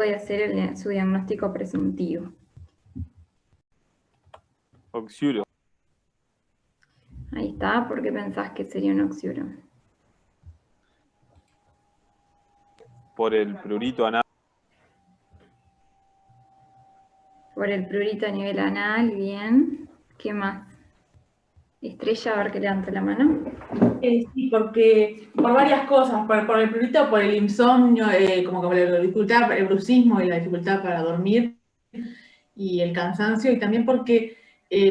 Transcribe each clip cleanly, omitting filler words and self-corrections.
de hacer su diagnóstico presuntivo. Oxiuro. Ahí está, ¿por qué pensás que sería un oxiuro? Por el prurito anal. Por el prurito a nivel anal, bien. ¿Qué más? Estrella, a ver que levanta la mano. Sí, porque por varias cosas, por el prurito, por el insomnio, como que la dificultad, el bruxismo y la dificultad para dormir y el cansancio, y también porque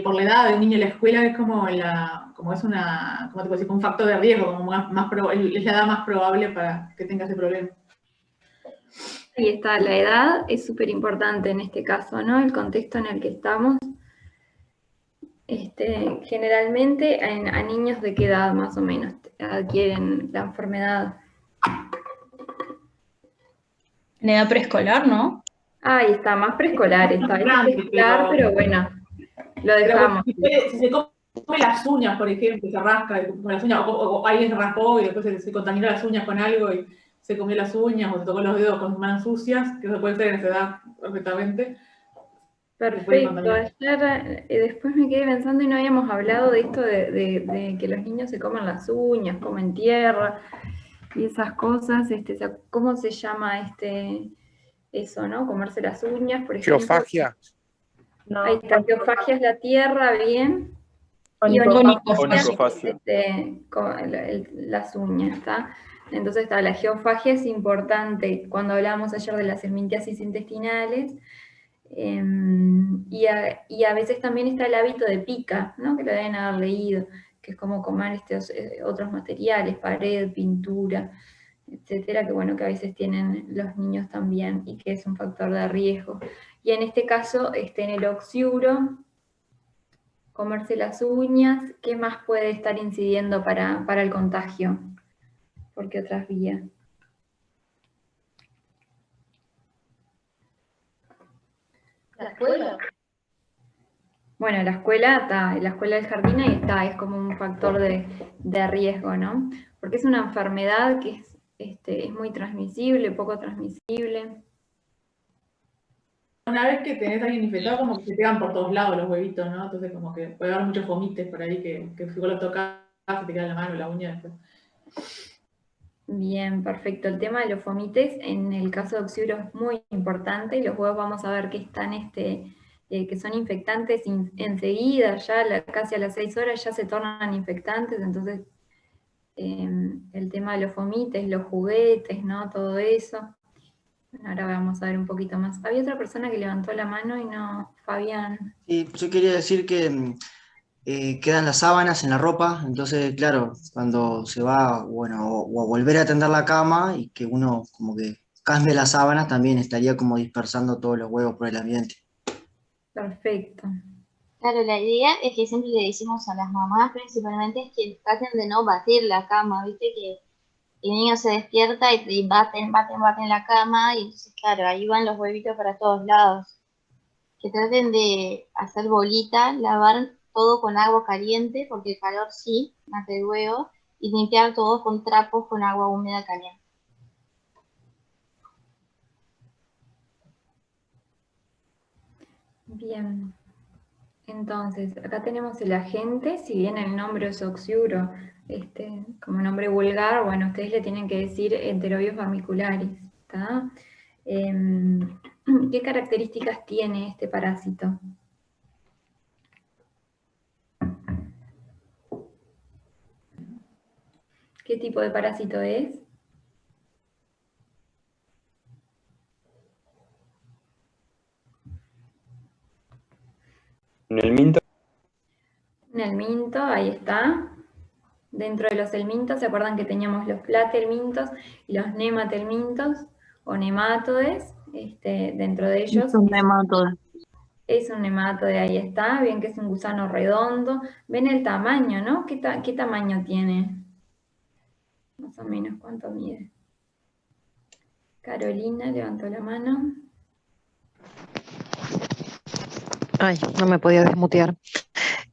por la edad de un niño en la escuela es como es una, ¿cómo te puedo decir? Un factor de riesgo, como es la edad más probable para que tenga ese problema. Ahí está, la edad es súper importante en este caso, ¿no? El contexto en el que estamos. Generalmente a niños de qué edad más o menos adquieren la enfermedad. En edad preescolar, ¿no? Ahí está, más preescolar, está Grande, preescolar, pero bueno, lo dejamos. Pero si se come las uñas, por ejemplo, se rasca con las uñas, o alguien se raspó y después se contaminó las uñas con algo y se comió las uñas o se tocó los dedos con manos sucias, que eso puede ser en esa edad perfectamente. Perfecto, ayer después me quedé pensando y no habíamos hablado de esto de que los niños se comen las uñas, comen tierra y esas cosas, ¿cómo se llama eso, no? Comerse las uñas, por ejemplo. Geofagia. No. Ahí está, geofagia es la tierra, bien. Y Onicofagia. Las uñas, ¿está? Entonces está, la geofagia es importante cuando hablábamos ayer de las esmintiasis intestinales. Y a veces también está el hábito de pica, ¿no? Que lo deben haber leído, que es como comer otros materiales, pared, pintura, etcétera, que bueno, que a veces tienen los niños también y que es un factor de riesgo. Y en este caso, en el oxiuro, comerse las uñas, ¿qué más puede estar incidiendo para el contagio? ¿Por qué otras vías? ¿La escuela? Bueno, la escuela del jardín ahí está, es como un factor de riesgo, ¿no? Porque es una enfermedad que es muy transmisible, poco transmisible. Una vez que tenés a alguien infectado, como que se pegan por todos lados los huevitos, ¿no? Entonces como que puede haber muchos fomites por ahí que si vos los tocás, se te queda en la mano, la uña después. Bien, perfecto. El tema de los fomites, en el caso de oxiuro es muy importante, y los huevos vamos a ver que están, que son infectantes enseguida, ya casi a las 6 horas ya se tornan infectantes, entonces el tema de los fomites, los juguetes, ¿no? Todo eso. Bueno, ahora vamos a ver un poquito más. Había otra persona que levantó la mano y no, Fabián. Sí, yo quería decir que quedan las sábanas en la ropa, entonces, claro, cuando se va, bueno, o a volver a tender la cama y que uno como que cambie las sábanas, también estaría como dispersando todos los huevos por el ambiente. Perfecto. Claro, la idea es que siempre le decimos a las mamás principalmente es que traten de no batir la cama, viste que el niño se despierta y baten la cama y entonces claro, ahí van los huevitos para todos lados. Que traten de hacer bolita, lavar todo con agua caliente, porque el calor sí, mata el huevo, y limpiar todo con trapos con agua húmeda caliente. Bien. Entonces, acá tenemos el agente, si bien el nombre es oxiuro, como nombre vulgar, bueno, ustedes le tienen que decir enterobios vermicularis, ¿está? ¿Qué características tiene este parásito? ¿Qué tipo de parásito es? En el minto. Un helminto, ahí está. Dentro de los helmintos, ¿se acuerdan que teníamos los platelmintos y los nematelmintos o nematodes? Dentro de ellos Es un nematode. es un nematode, ahí está. Bien que es un gusano redondo. Ven el tamaño, ¿no? ¿Qué tamaño tiene? Más o menos, ¿cuánto mide? Carolina levantó la mano. Ay, no me podía desmutear.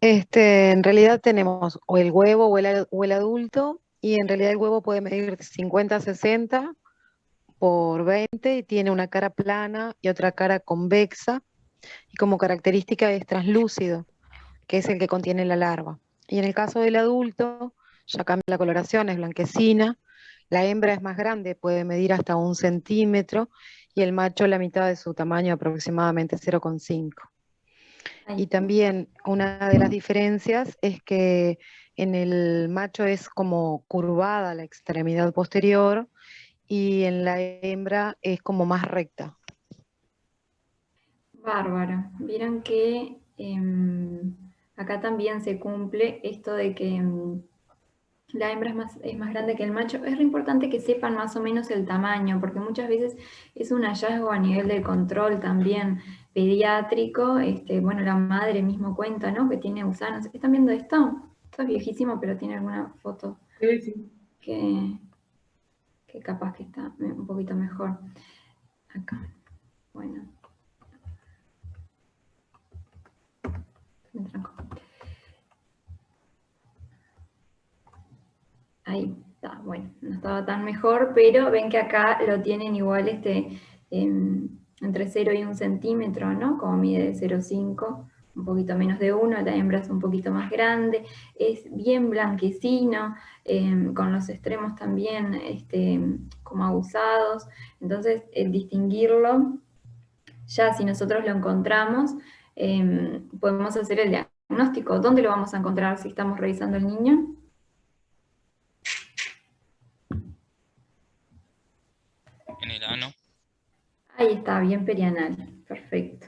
En realidad tenemos o el huevo o el adulto, y en realidad el huevo puede medir 50 a 60 por 20 y tiene una cara plana y otra cara convexa y como característica es translúcido, que es el que contiene la larva. Y en el caso del adulto ya cambia la coloración, es blanquecina, la hembra es más grande, puede medir hasta 1 centímetro y el macho la mitad de su tamaño, aproximadamente 0,5. Y Ahí. también una de las diferencias es que en el macho es como curvada la extremidad posterior y en la hembra es como más recta. Bárbaro. Vieron que acá también se cumple esto de que la hembra es más grande que el macho. Es re importante que sepan más o menos el tamaño, porque muchas veces es un hallazgo a nivel de control también pediátrico. Bueno, la madre mismo cuenta, ¿no? Que tiene gusanos. ¿Están viendo esto? Esto es viejísimo, pero tiene alguna foto Sí, sí. que capaz que está un poquito mejor. Acá. Bueno. Me trancó. Ahí está, bueno, no estaba tan mejor, pero ven que acá lo tienen igual entre 0 y 1 centímetro, ¿no? Como mide de 0,5, un poquito menos de 1, la hembra es un poquito más grande, es bien blanquecino, con los extremos también como abusados, entonces distinguirlo, ya si nosotros lo encontramos, podemos hacer el diagnóstico. ¿Dónde lo vamos a encontrar si estamos revisando el niño? En el ano. Ahí está, bien perianal, perfecto.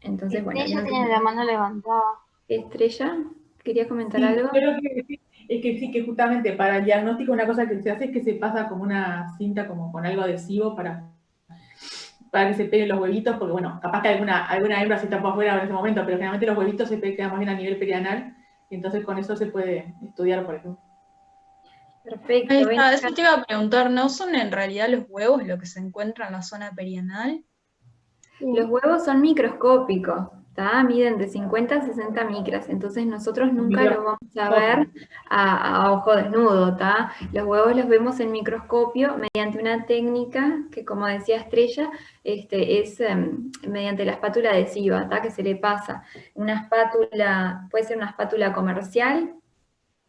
Entonces, bueno, Ella tiene la mano levantada. Estrella, ¿quería comentar Sí, algo? yo lo que sí, es que sí, que justamente para el diagnóstico una cosa que se hace es que se pasa como una cinta, como con algo adhesivo para que se peguen los huevitos, porque bueno, capaz que alguna hembra se tapa afuera en ese momento, pero generalmente los huevitos se quedan más bien a nivel perianal, y entonces con eso se puede estudiar, por ejemplo. Perfecto. Ahí ven está, acá. eso te iba a preguntar, ¿no son en realidad los huevos lo que se encuentra en la zona perianal? Los huevos son microscópicos, ¿tá? Miden de 50 a 60 micras, entonces nosotros nunca lo vamos a ver a ojo desnudo, ¿tá? Los huevos los vemos en microscopio mediante una técnica que, como decía Estrella, es mediante la espátula adhesiva, ¿tá? Que se le pasa una espátula, puede ser una espátula comercial,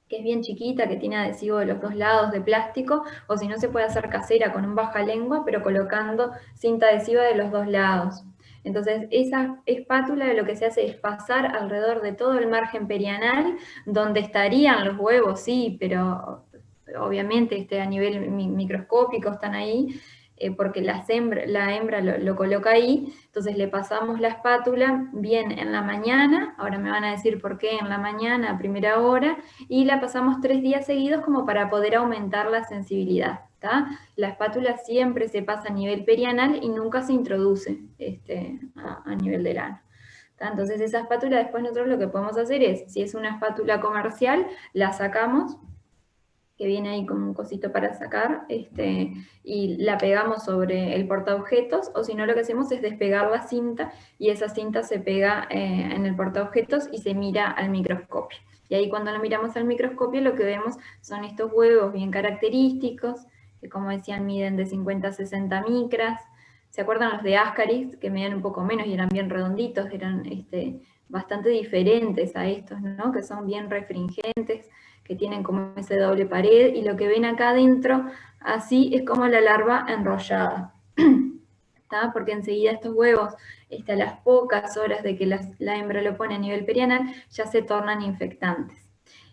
que es bien chiquita, que tiene adhesivo de los dos lados de plástico, o si no se puede hacer casera con un bajalengua, pero colocando cinta adhesiva de los dos lados. Entonces, esa espátula lo que se hace es pasar alrededor de todo el margen perianal, donde estarían los huevos, sí, pero obviamente a nivel microscópico están ahí, porque la hembra lo coloca ahí, entonces le pasamos la espátula bien en la mañana, ahora me van a decir por qué en la mañana a primera hora, y la pasamos 3 días seguidos como para poder aumentar la sensibilidad. ¿Tá? La espátula siempre se pasa a nivel perianal y nunca se introduce a nivel del ano. ¿Tá? Entonces esa espátula después nosotros lo que podemos hacer es, si es una espátula comercial, la sacamos, que viene ahí con un cosito para sacar, y la pegamos sobre el portaobjetos, o si no lo que hacemos es despegar la cinta, y esa cinta se pega en el portaobjetos y se mira al microscopio. Y ahí cuando lo miramos al microscopio lo que vemos son estos huevos bien característicos, que como decían miden de 50 a 60 micras. ¿Se acuerdan los de Ascaris, que medían un poco menos y eran bien redonditos? Eran bastante diferentes a estos, ¿no? Que son bien refringentes, que tienen como ese doble pared, y lo que ven acá adentro, así es como la larva enrollada. ¿Tá? Porque enseguida estos huevos, a las pocas horas de que la hembra lo pone a nivel perianal, ya se tornan infectantes.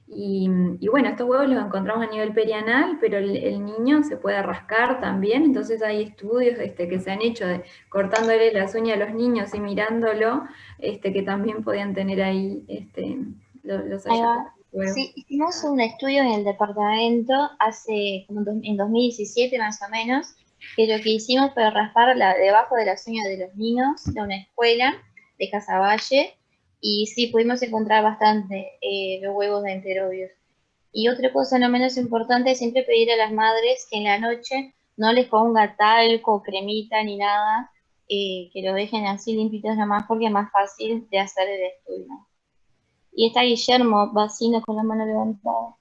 Y bueno, estos huevos los encontramos a nivel perianal, pero el niño se puede rascar también, entonces hay estudios que se han hecho de cortándole las uñas a los niños y mirándolo, que también podían tener ahí los Ahí hallazgos. va. Sí, hicimos un estudio en el departamento hace como en 2017 más o menos, que lo que hicimos fue raspar debajo de las uñas de los niños de una escuela de Casaballe, y sí, pudimos encontrar bastante los huevos de enterobios. Y otra cosa no menos importante es siempre pedir a las madres que en la noche no les ponga talco, cremita ni nada, que lo dejen así limpitos nomás, porque es más fácil de hacer el estudio. Y está Guillermo Vacino con la mano levantada.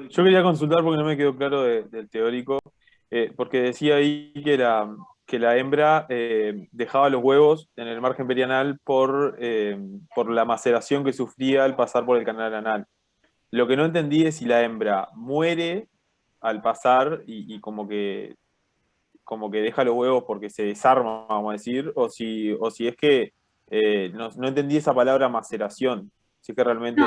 Yo quería consultar porque no me quedó claro del teórico, porque decía ahí que la hembra dejaba los huevos en el margen perianal por la maceración que sufría al pasar por el canal anal. Lo que no entendí es si la hembra muere al pasar y como que deja los huevos porque se desarma, vamos a decir, o si es que no entendí esa palabra maceración, si es que No, realmente...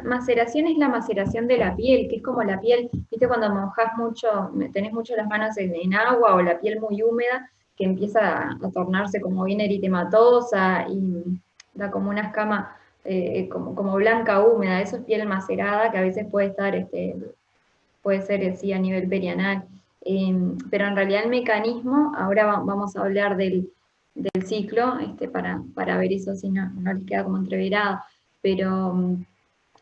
maceración es la maceración de la piel, que es como la piel, viste cuando mojas mucho, tenés mucho las manos en agua o la piel muy húmeda, que empieza a tornarse como bien eritematosa y da como una escama como blanca húmeda, eso es piel macerada que a veces puede estar, puede ser así a nivel perianal. Pero en realidad el mecanismo, ahora vamos a hablar del ciclo, para ver eso si no les queda como entreverado, pero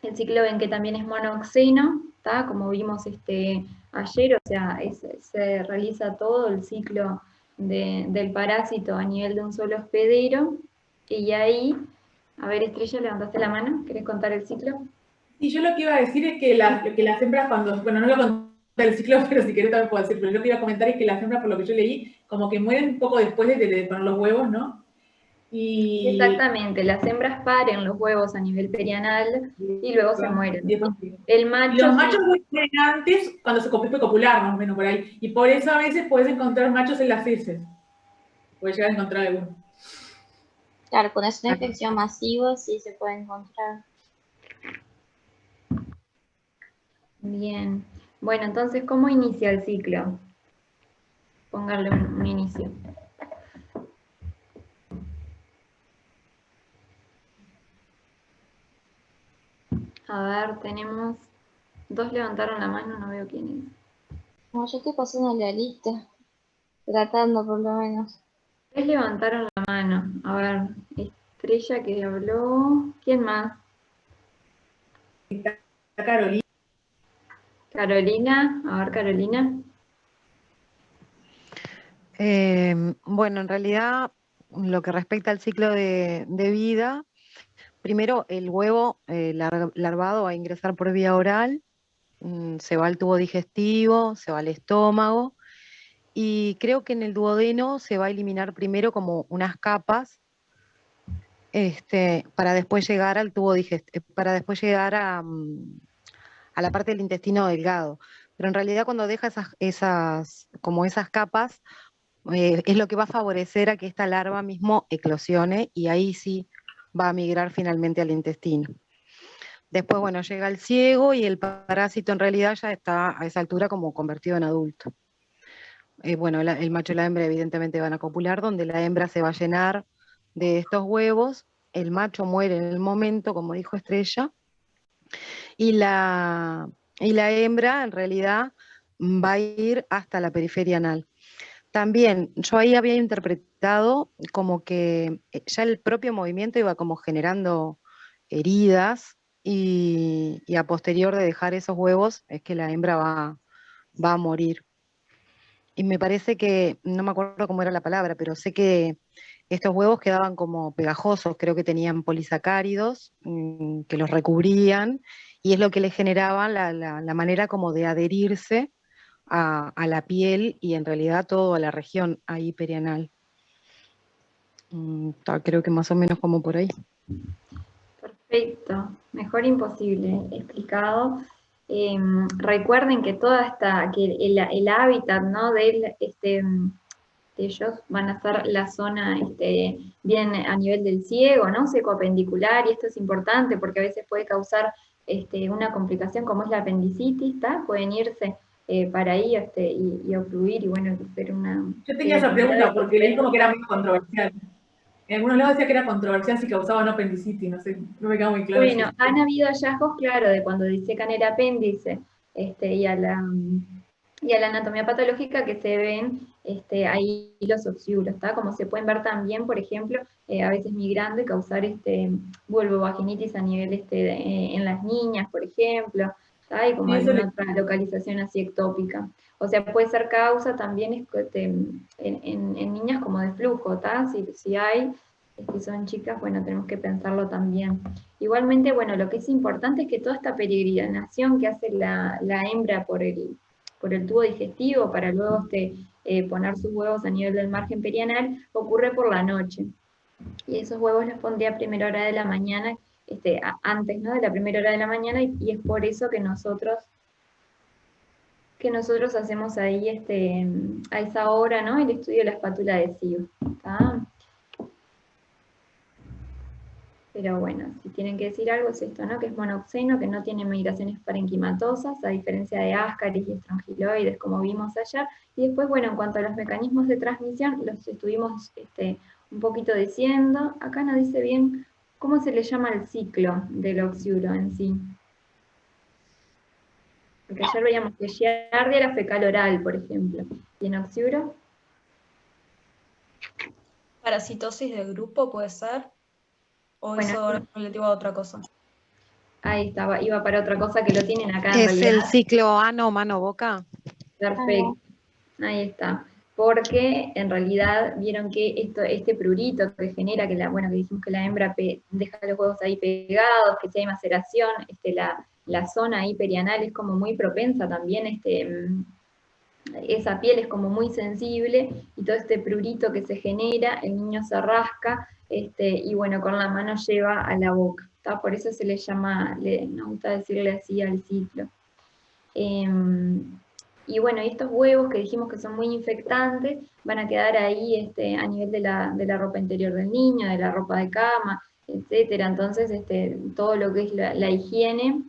el ciclo ven que también es monoxeno, ¿tá? Como vimos ayer, o sea, se realiza todo el ciclo del parásito a nivel de un solo hospedero, y ahí, a ver, Estrella, levantaste la mano, ¿querés contar el ciclo? Y yo lo que iba a decir es que las hembras cuando, bueno, no lo conté el ciclo, pero si querés también puedo decir, pero lo que iba a comentar es que las hembras, por lo que yo leí, como que mueren un poco después de poner los huevos, ¿no? Y Exactamente, las hembras paren los huevos a nivel perianal y luego se mueren. y después- El y macho los machos mueren antes cuando se puede copular, más o menos por ahí. Y por eso a veces puedes encontrar machos en las heces. Puedes llegar a encontrar alguno. Claro, con esa infección masiva sí se puede encontrar. Bien. Bueno, entonces, ¿cómo inicia el ciclo? Póngale un inicio. A ver, tenemos... Dos levantaron la mano, no veo quién es. No, yo estoy pasando la lista, tratando por lo menos. Tres levantaron la mano. A ver, Estrella que habló. ¿Quién más? Está Carolina. Carolina. A ver, Carolina. Bueno, en realidad, lo que respecta al ciclo de vida, primero el huevo larvado va a ingresar por vía oral, se va al tubo digestivo, se va al estómago, y creo que en el duodeno se va a eliminar primero como unas capas, para después llegar al tubo digestivo, para después llegar a la parte del intestino delgado. Pero en realidad cuando deja como esas capas, es lo que va a favorecer a que esta larva mismo eclosione y ahí sí va a migrar finalmente al intestino. Después, bueno, llega el ciego y el parásito en realidad ya está a esa altura como convertido en adulto. Bueno, el macho y la hembra evidentemente van a copular, donde la hembra se va a llenar de estos huevos, el macho muere en el momento, como dijo Estrella, y la hembra en realidad va a ir hasta la periferia anal. También yo ahí había interpretado como que ya el propio movimiento iba como generando heridas y a posterior de dejar esos huevos es que la hembra va a morir. Y me parece que, no me acuerdo cómo era la palabra, pero sé que estos huevos quedaban como pegajosos, creo que tenían polisacáridos que los recubrían y es lo que les generaba la manera como de adherirse a la piel y en realidad todo a la región ahí perianal. Creo que más o menos como por ahí. Perfecto, mejor imposible explicado. Recuerden que que el hábitat, ¿no? de ellos van a ser la zona bien a nivel del ciego, ¿no? Secoapendicular, y esto es importante porque a veces puede causar una complicación como es la apendicitis, ¿tá? Pueden irse para ahí y ocluir y bueno, ser una... Yo tenía esa pregunta porque leí como que era muy controversial. En algunos lados decía que era controversial si causaba no apendicitis, no sé, no me queda muy claro. Bueno, han habido hallazgos, claro, de cuando disecan el apéndice y a la anatomía patológica que se ven ahí los oxiuros, ¿tá? Como se pueden ver también, por ejemplo, a veces migrando y causar vulvovaginitis a nivel en las niñas, por ejemplo, ¿tá? Y como alguna otra localización así ectópica. O sea, puede ser causa también en niñas como de flujo, ¿tá? Si hay Si son chicas, bueno, tenemos que pensarlo también. Igualmente, bueno, lo que es importante es que toda esta peregrinación que hace la hembra por el tubo digestivo para luego poner sus huevos a nivel del margen perianal, ocurre por la noche. Y esos huevos los pondría a primera hora de la mañana, antes, ¿no?, de la primera hora de la mañana, y es por eso que nosotros hacemos ahí a esa hora, ¿no?, el estudio de la espátula de SIV. Pero bueno, si tienen que decir algo es esto, ¿no?, que es monoxeno, que no tiene migraciones parenquimatosas, a diferencia de Ascaris y estrongiloides, como vimos ayer. Y después, bueno, en cuanto a los mecanismos de transmisión, los estuvimos un poquito diciendo. Acá no dice bien cómo se le llama el ciclo del oxiuro en sí. Porque ayer veíamos que Giardia era fecal oral, por ejemplo. ¿Y en oxiuro? Parasitosis de grupo, ¿puede ser? ¿O Bueno, eso es relativo a otra cosa? ahí estaba, iba para otra cosa que lo tienen acá en Es realidad. el ciclo ano, mano, boca. Perfecto, ahí está. Porque en realidad vieron que este prurito que genera, que dijimos que la hembra deja los huevos ahí pegados, que si hay maceración, la zona ahí perianal es como muy propensa también, esa piel es como muy sensible, y todo este prurito que se genera, el niño se rasca, y bueno, con la mano lleva a la boca, ¿tá? Por eso se le llama, nos gusta decirle así al ciclo. Y bueno, estos huevos que dijimos que son muy infectantes, van a quedar ahí a nivel de la ropa interior del niño, de la ropa de cama, etcétera. Entonces, todo lo que es la higiene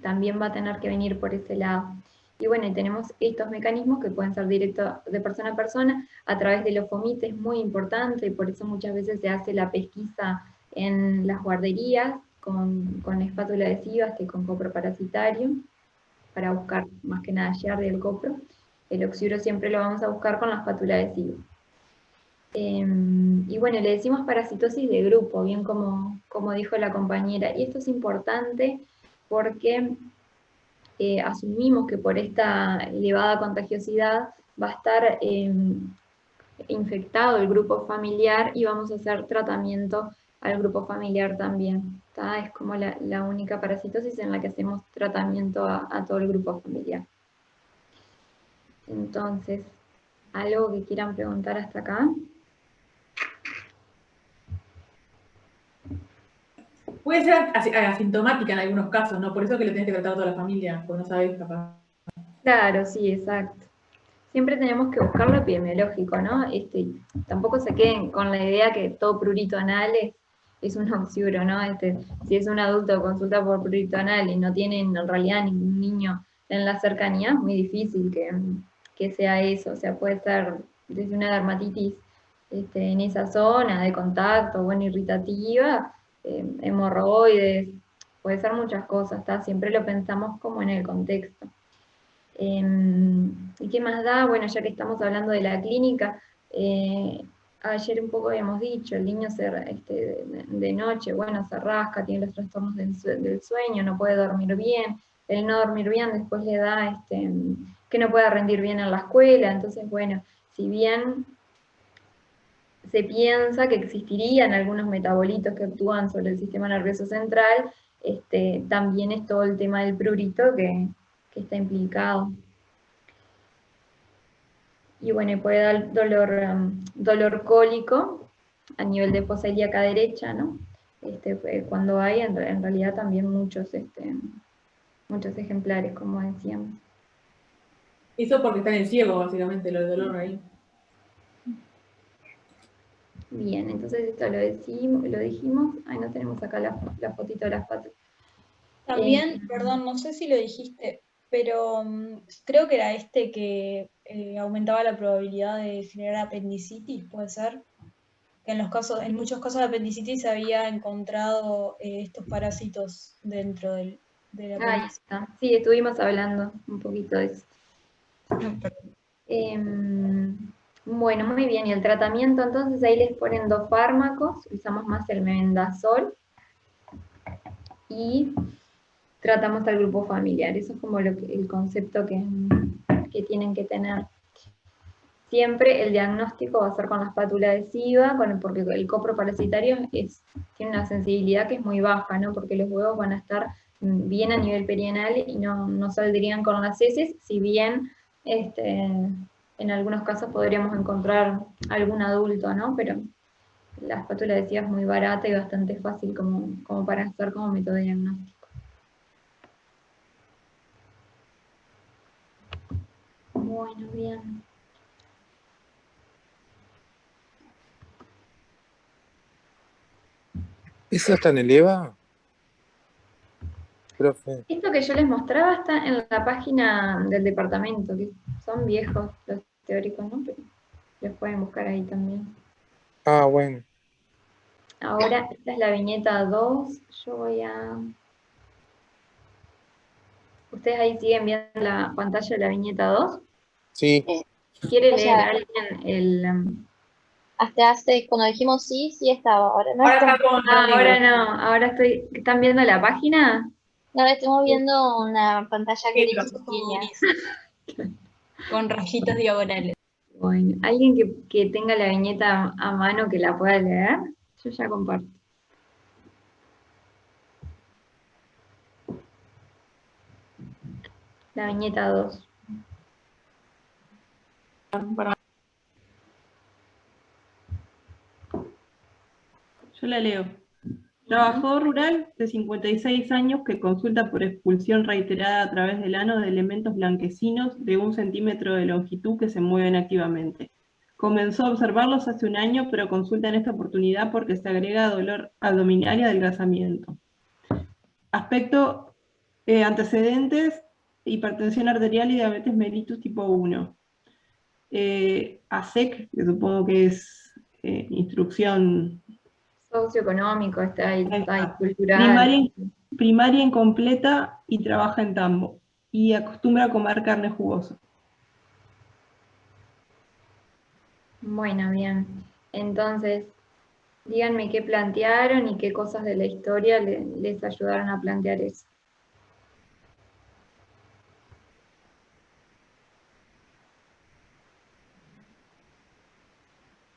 también va a tener que venir por ese lado. Y bueno, y tenemos estos mecanismos que pueden ser directos de persona a persona, a través de los fomites, muy importante, y por eso muchas veces se hace la pesquisa en las guarderías, con espátula adhesiva, con copro parasitario, para buscar más que nada Giardia del copro. El oxiuro siempre lo vamos a buscar con la espátula adhesiva. Y bueno, le decimos parasitosis de grupo, bien como dijo la compañera, y esto es importante porque asumimos que por esta elevada contagiosidad va a estar infectado el grupo familiar, y vamos a hacer tratamiento al grupo familiar también. ¿Tá? Es como la única parasitosis en la que hacemos tratamiento a todo el grupo familiar. Entonces, ¿algo que quieran preguntar hasta acá? Puede ser asintomática en algunos casos, ¿no? Por eso que lo tenés que tratar toda la familia, porque no sabés capaz. Claro, sí, exacto. Siempre tenemos que buscar lo epidemiológico, ¿no? Tampoco se queden con la idea que todo prurito anal es un oxiuro, ¿no? Si es un adulto consulta por prurito anal y no tienen en realidad ningún niño en la cercanía, es muy difícil que sea eso. O sea, puede ser desde una dermatitis en esa zona de contacto, bueno, irritativa, hemorroides, puede ser muchas cosas, ¿tá? Siempre lo pensamos como en el contexto. ¿Y qué más da? Bueno, ya que estamos hablando de la clínica, ayer un poco habíamos dicho, el niño de noche, bueno, se rasca, tiene los trastornos del sueño, no puede dormir bien. El no dormir bien después le da que no pueda rendir bien en la escuela. Entonces, bueno, si bien se piensa que existirían algunos metabolitos que actúan sobre el sistema nervioso central, también es todo el tema del prurito que está implicado. Y bueno, puede dar dolor cólico a nivel de fosa ilíaca derecha, ¿no? Cuando hay en realidad también muchos ejemplares, como decíamos. Eso porque está en el ciego, básicamente, lo del dolor ahí. Bien, entonces esto lo dijimos. Ahí no tenemos acá la fotito de las patas. También, perdón, no sé si lo dijiste, pero creo que era que aumentaba la probabilidad de generar apendicitis, ¿puede ser? Que en muchos casos de apendicitis se había encontrado estos parásitos dentro del Ahí apéndice. está. Sí, estuvimos hablando un poquito de eso. Bueno, muy bien, y el tratamiento, entonces ahí les ponen 2 fármacos, usamos más el mebendazol, y tratamos al grupo familiar. Eso es como el concepto que tienen que tener. siempre el diagnóstico va a ser con la espátula adhesiva, porque el coproparasitario tiene una sensibilidad que es muy baja, ¿no? Porque los huevos van a estar bien a nivel perianal y no saldrían con las heces, si bien en algunos casos podríamos encontrar algún adulto, ¿no? Pero la espátula adhesiva es muy barata y bastante fácil como para hacer como método de diagnóstico. Bueno, bien. ¿Eso está en el EVA? Profe. Esto que yo les mostraba está en la página del departamento, que son viejos los teóricos, ¿no? Pero los pueden buscar ahí también. Ah, bueno. Ahora, esta es la viñeta 2, yo voy a... ¿Ustedes ahí siguen viendo la pantalla de la viñeta 2? Sí. ¿Quiere O leer sea, alguien el...? hasta cuando dijimos sí, sí estaba, ahora no Ahora está. está con ahora no, ahora ¿están viendo la página? Ahora estamos viendo una pantalla Sí, gris pero- pequeña. Con rayitos diagonales. Bueno, ¿alguien que tenga la viñeta a mano que la pueda leer? Yo ya comparto. La viñeta 2. Yo la leo. Trabajador rural de 56 años que consulta por expulsión reiterada a través del ano de elementos blanquecinos de 1 centímetro de longitud que se mueven activamente. Comenzó a observarlos hace un año, pero consulta en esta oportunidad porque se agrega dolor abdominal y adelgazamiento. Aspecto, antecedentes, hipertensión arterial y diabetes mellitus tipo 1. ASEC, que supongo que es instrucción Socioeconómico, está ahí cultural. primaria incompleta y trabaja en tambo. Y acostumbra a comer carne jugosa. Bueno, bien. Entonces, díganme qué plantearon y qué cosas de la historia les ayudaron a plantear eso.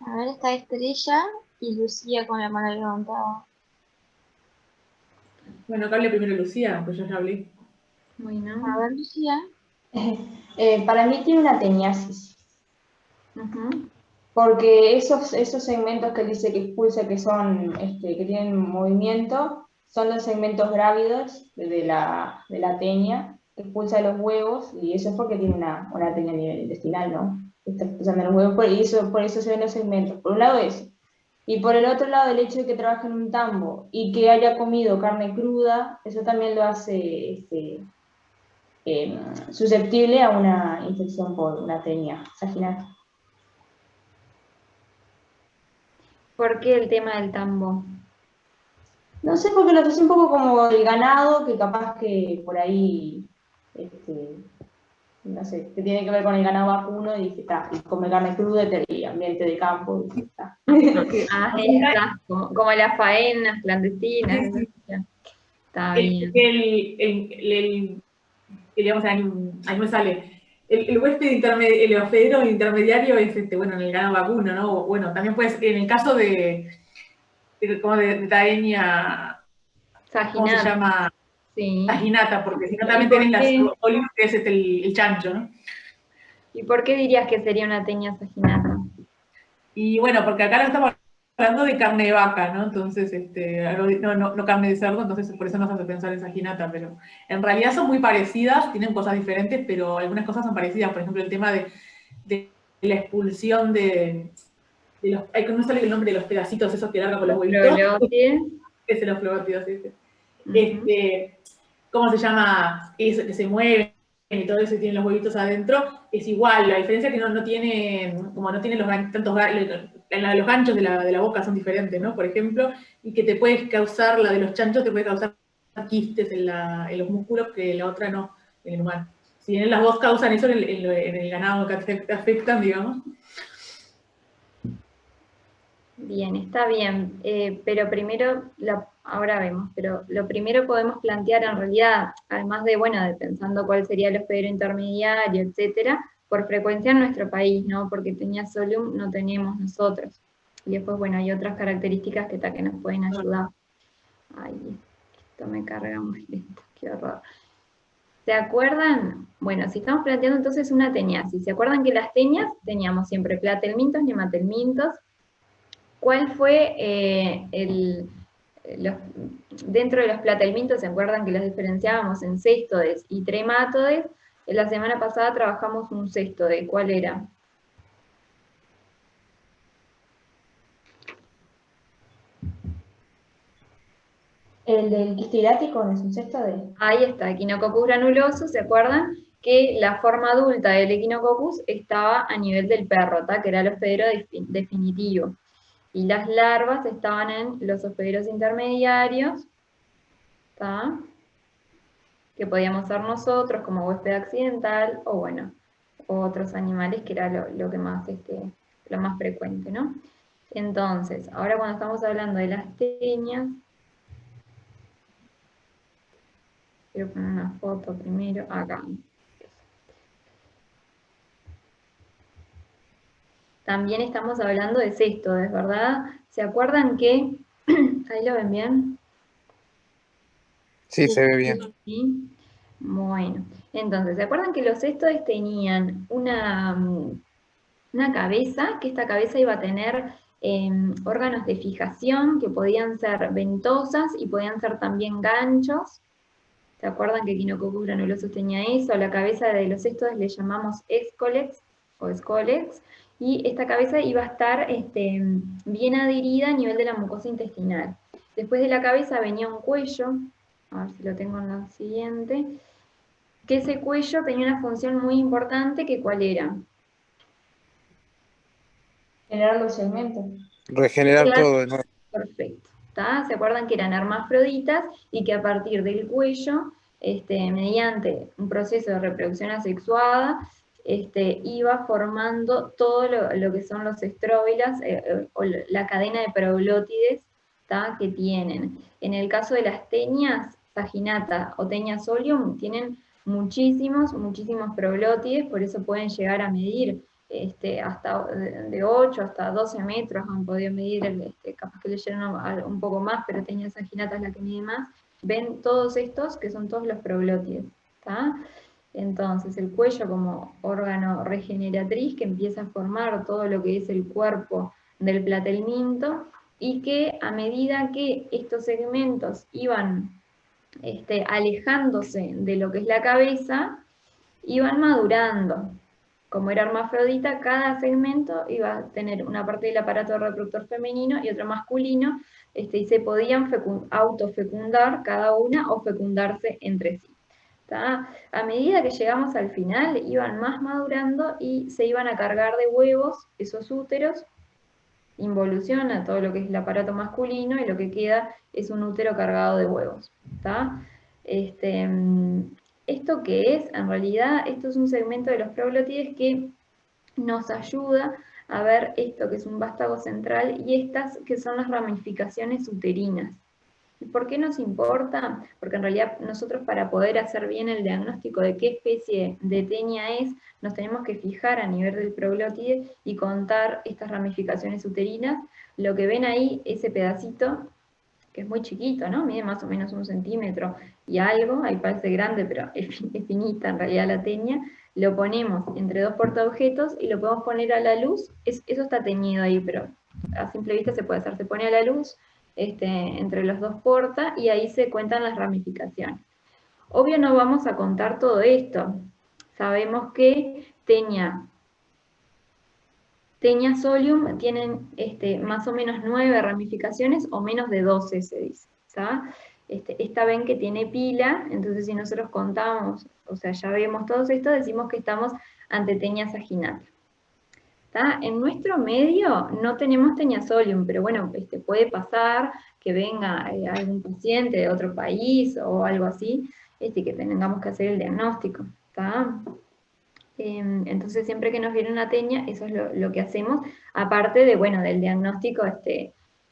A ver, está Estrella y Lucía con la mano levantada. Bueno, que hable primero Lucía, pues yo ya hablé. Bueno. A ver, Lucía. Para mí tiene una teniasis, Ujú. porque esos segmentos que él dice que expulsa, que son, que tienen movimiento, son los segmentos grávidos de la tenia, que expulsa los huevos, y eso es porque tiene una tenia a nivel intestinal, ¿no? Está expulsando los huevos, por eso se ven los segmentos. Por un lado eso. Y por el otro lado, el hecho de que trabaje en un tambo y que haya comido carne cruda, eso también lo hace susceptible a una infección por una tenia vaginal. ¿Por qué el tema del tambo? No sé, porque lo hace un poco como el ganado, que capaz que por ahí, no sé, que tiene que ver con el ganado vacuno, y dice, y come carne cruda y ambiente de campo, y está. Está, como las faenas clandestinas. Sí. Está bien. Digamos, ahí me sale. El huésped el hospedero intermediario es, bueno, en el ganado vacuno, ¿no? Bueno, también puede ser, en el caso de taenia, ¿cómo se llama? Sí. Saginata, porque si no también tienen las oliva, que es el chancho, ¿no? ¿Y por qué dirías que sería una tenia saginata? Y bueno, porque acá no estamos hablando de carne de vaca, ¿no? Entonces, no carne de cerdo, entonces por eso nos hace pensar en saginata, pero en realidad son muy parecidas, tienen cosas diferentes, pero algunas cosas son parecidas. Por ejemplo, el tema de la expulsión de los... no sale el nombre de los pedacitos esos que largan con los huevitos. Es los flebótidos, ¿sí? ¿Cómo se llama? Eso, que se mueven y todo eso y tienen los huevitos adentro, es igual. La diferencia es que no tiene, como no tiene tantos los ganchos de la boca son diferentes, ¿no? Por ejemplo, y que te puede causar, la de los chanchos te puede causar quistes en los músculos que la otra no, en el humano. Si bien las dos causan eso en el ganado que afectan, digamos. Bien, está bien, pero primero, ahora vemos, pero lo primero podemos plantear en realidad, además de, bueno, de pensando cuál sería el hospedero intermediario, etcétera, por frecuencia en nuestro país, ¿no? Porque Tenia solium no tenemos nosotros. Y después, bueno, hay otras características que nos pueden ayudar. Ay, esto me carga muy lento, qué horror. ¿Se acuerdan? Bueno, si estamos planteando entonces una teniasis, ¿se acuerdan que las tenias teníamos siempre platelmintos, nematelmintos? ¿Cuál fue dentro de los platelmintos, se acuerdan que los diferenciábamos en cestodes y tremátodes? La semana pasada trabajamos un cestode, ¿cuál era? El del quistilático es un cestode. Ahí está, Echinococcus granuloso, ¿se acuerdan? Que la forma adulta del Echinococcus estaba a nivel del perro, que era el hospedero definitivo. Y las larvas estaban en los hospederos intermediarios, que podíamos ser nosotros como huésped accidental, o bueno, otros animales, que era lo que más, lo más frecuente, ¿no? Entonces, ahora cuando estamos hablando de las tenias, quiero poner una foto primero, acá. También estamos hablando de cestodes, ¿verdad? ¿Se acuerdan que, ahí lo ven bien? Sí, se ve bien. Sí. Bueno, entonces, ¿se acuerdan que los cestodes tenían una cabeza, que esta cabeza iba a tener órganos de fijación que podían ser ventosas y podían ser también ganchos? ¿Se acuerdan que Echinococcus granulosus tenía eso? A la cabeza de los cestodes le llamamos escolex o escolex, y esta cabeza iba a estar bien adherida a nivel de la mucosa intestinal. Después de la cabeza venía un cuello, a ver si lo tengo en la siguiente, que ese cuello tenía una función muy importante, que ¿cuál era? Generar los segmentos. Regenerar todo de nuevo. Perfecto. ¿Se acuerdan que eran hermafroditas y que a partir del cuello, mediante un proceso de reproducción asexuada, iba formando todo lo que son los estróbilas, o la cadena de proglótides que tienen? En el caso de las tenias saginata o Tenia solium, tienen muchísimos proglótides, por eso pueden llegar a medir hasta de 8 hasta 12 metros, han podido medir, capaz que leyeron un poco más, pero Tenia saginata es la que mide más. Ven todos estos, que son todos los proglótides, Entonces, el cuello como órgano regeneratriz que empieza a formar todo lo que es el cuerpo del platelminto, y que a medida que estos segmentos iban alejándose de lo que es la cabeza, iban madurando. Como era hermafrodita, cada segmento iba a tener una parte del aparato reproductor femenino y otro masculino, y se podían autofecundar cada una o fecundarse entre sí. A medida que llegamos al final, iban más madurando y se iban a cargar de huevos esos úteros, involuciona todo lo que es el aparato masculino y lo que queda es un útero cargado de huevos. ¿Esto qué es? En realidad, esto es un segmento de los proglótides que nos ayuda a ver esto que es un vástago central y estas que son las ramificaciones uterinas. ¿Por qué nos importa? Porque en realidad nosotros, para poder hacer bien el diagnóstico de qué especie de tenia es, nos tenemos que fijar a nivel del proglótide y contar estas ramificaciones uterinas. Lo que ven ahí, ese pedacito, que es muy chiquito, ¿no? Mide más o menos 1 centímetro y algo, ahí parece grande, pero es finita en realidad la tenia. Lo ponemos entre dos portaobjetos y lo podemos poner a la luz. Eso está teñido ahí, pero a simple vista se puede hacer. Se pone a la luz entre los dos porta y ahí se cuentan las ramificaciones. Obvio no vamos a contar todo esto. Sabemos que Tenia solium tienen más o menos 9 ramificaciones o menos de 12, se dice. Esta ven que tiene pila, entonces si nosotros contamos, o sea, ya vemos todo esto, decimos que estamos ante Tenia saginata. En nuestro medio no tenemos Tenia solium, pero bueno, puede pasar que venga algún paciente de otro país o algo así, que tengamos que hacer el diagnóstico. Entonces siempre que nos viene una tenia, eso es lo que hacemos, aparte de, bueno, del diagnóstico,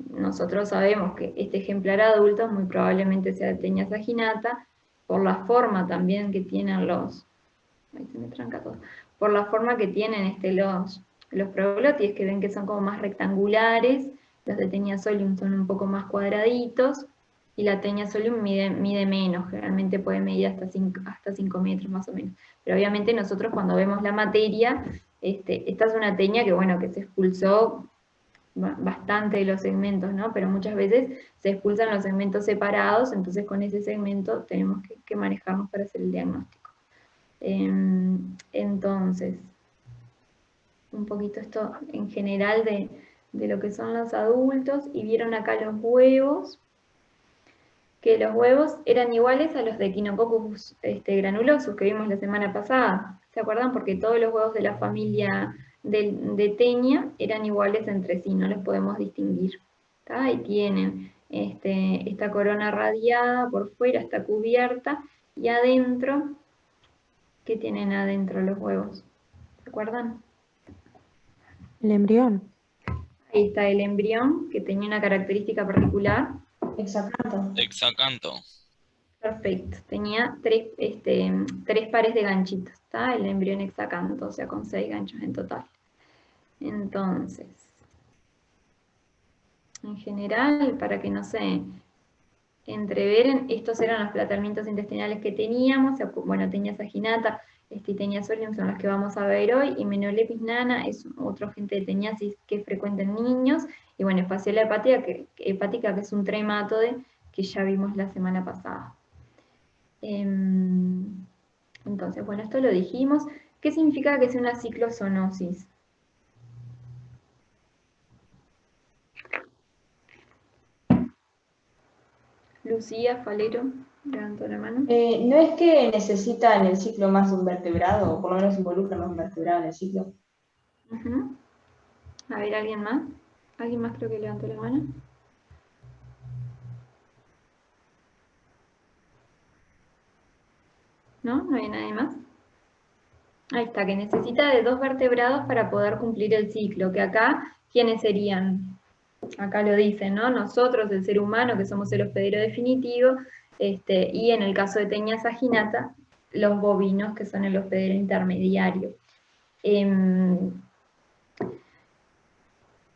nosotros sabemos que este ejemplar adulto muy probablemente sea de Tenia saginata, por la forma también que tienen ahí se me tranca todo, por la forma que tienen los proglotis, que ven que son como más rectangulares, los de Taenia solium son un poco más cuadraditos, y la Taenia solium mide menos, generalmente puede medir hasta 5 metros más o menos. Pero obviamente nosotros cuando vemos la materia, esta es una Taenia que se expulsó bastante de los segmentos, ¿no? Pero muchas veces se expulsan los segmentos separados, entonces con ese segmento tenemos que manejarnos para hacer el diagnóstico. Entonces, un poquito esto en general de lo que son los adultos, y vieron acá los huevos, que los huevos eran iguales a los de Echinococcus granulosus que vimos la semana pasada. ¿Se acuerdan? Porque todos los huevos de la familia de Taenia eran iguales entre sí, no los podemos distinguir. ¿Tá? Y tienen esta corona radiada, por fuera está cubierta, y adentro, ¿qué tienen adentro los huevos? ¿Se acuerdan? El embrión. Ahí está el embrión, que tenía una característica particular. Hexacanto. Hexacanto. Perfecto, tenía tres pares de ganchitos, ¿está? El embrión hexacanto, o sea, con 6 ganchos en total. Entonces, en general, para que no se entreveren, estos eran los tratamientos intestinales que teníamos. Bueno, Taenia saginata, y Taenia solium son los que vamos a ver hoy, y Menolepis nana es otro agente de teniasis que es frecuente en niños, y bueno, Fasciola hepática, que es un trematode que ya vimos la semana pasada. Entonces, bueno, esto lo dijimos. ¿Qué significa que sea una ciclozoonosis? Lucía, Falero, levantó la mano. ¿No es que necesita en el ciclo más de un vertebrado, o por lo menos involucra más un vertebrado en el ciclo? Uh-huh. A ver, ¿alguien más? ¿Alguien más creo que levantó la mano? ¿No? ¿No hay nadie más? Ahí está, que necesita de 2 vertebrados para poder cumplir el ciclo, que acá, ¿quiénes serían? Acá lo dicen, ¿no? Nosotros, el ser humano, que somos el hospedero definitivo, y en el caso de Taenia saginata, los bovinos, que son el hospedero intermediario.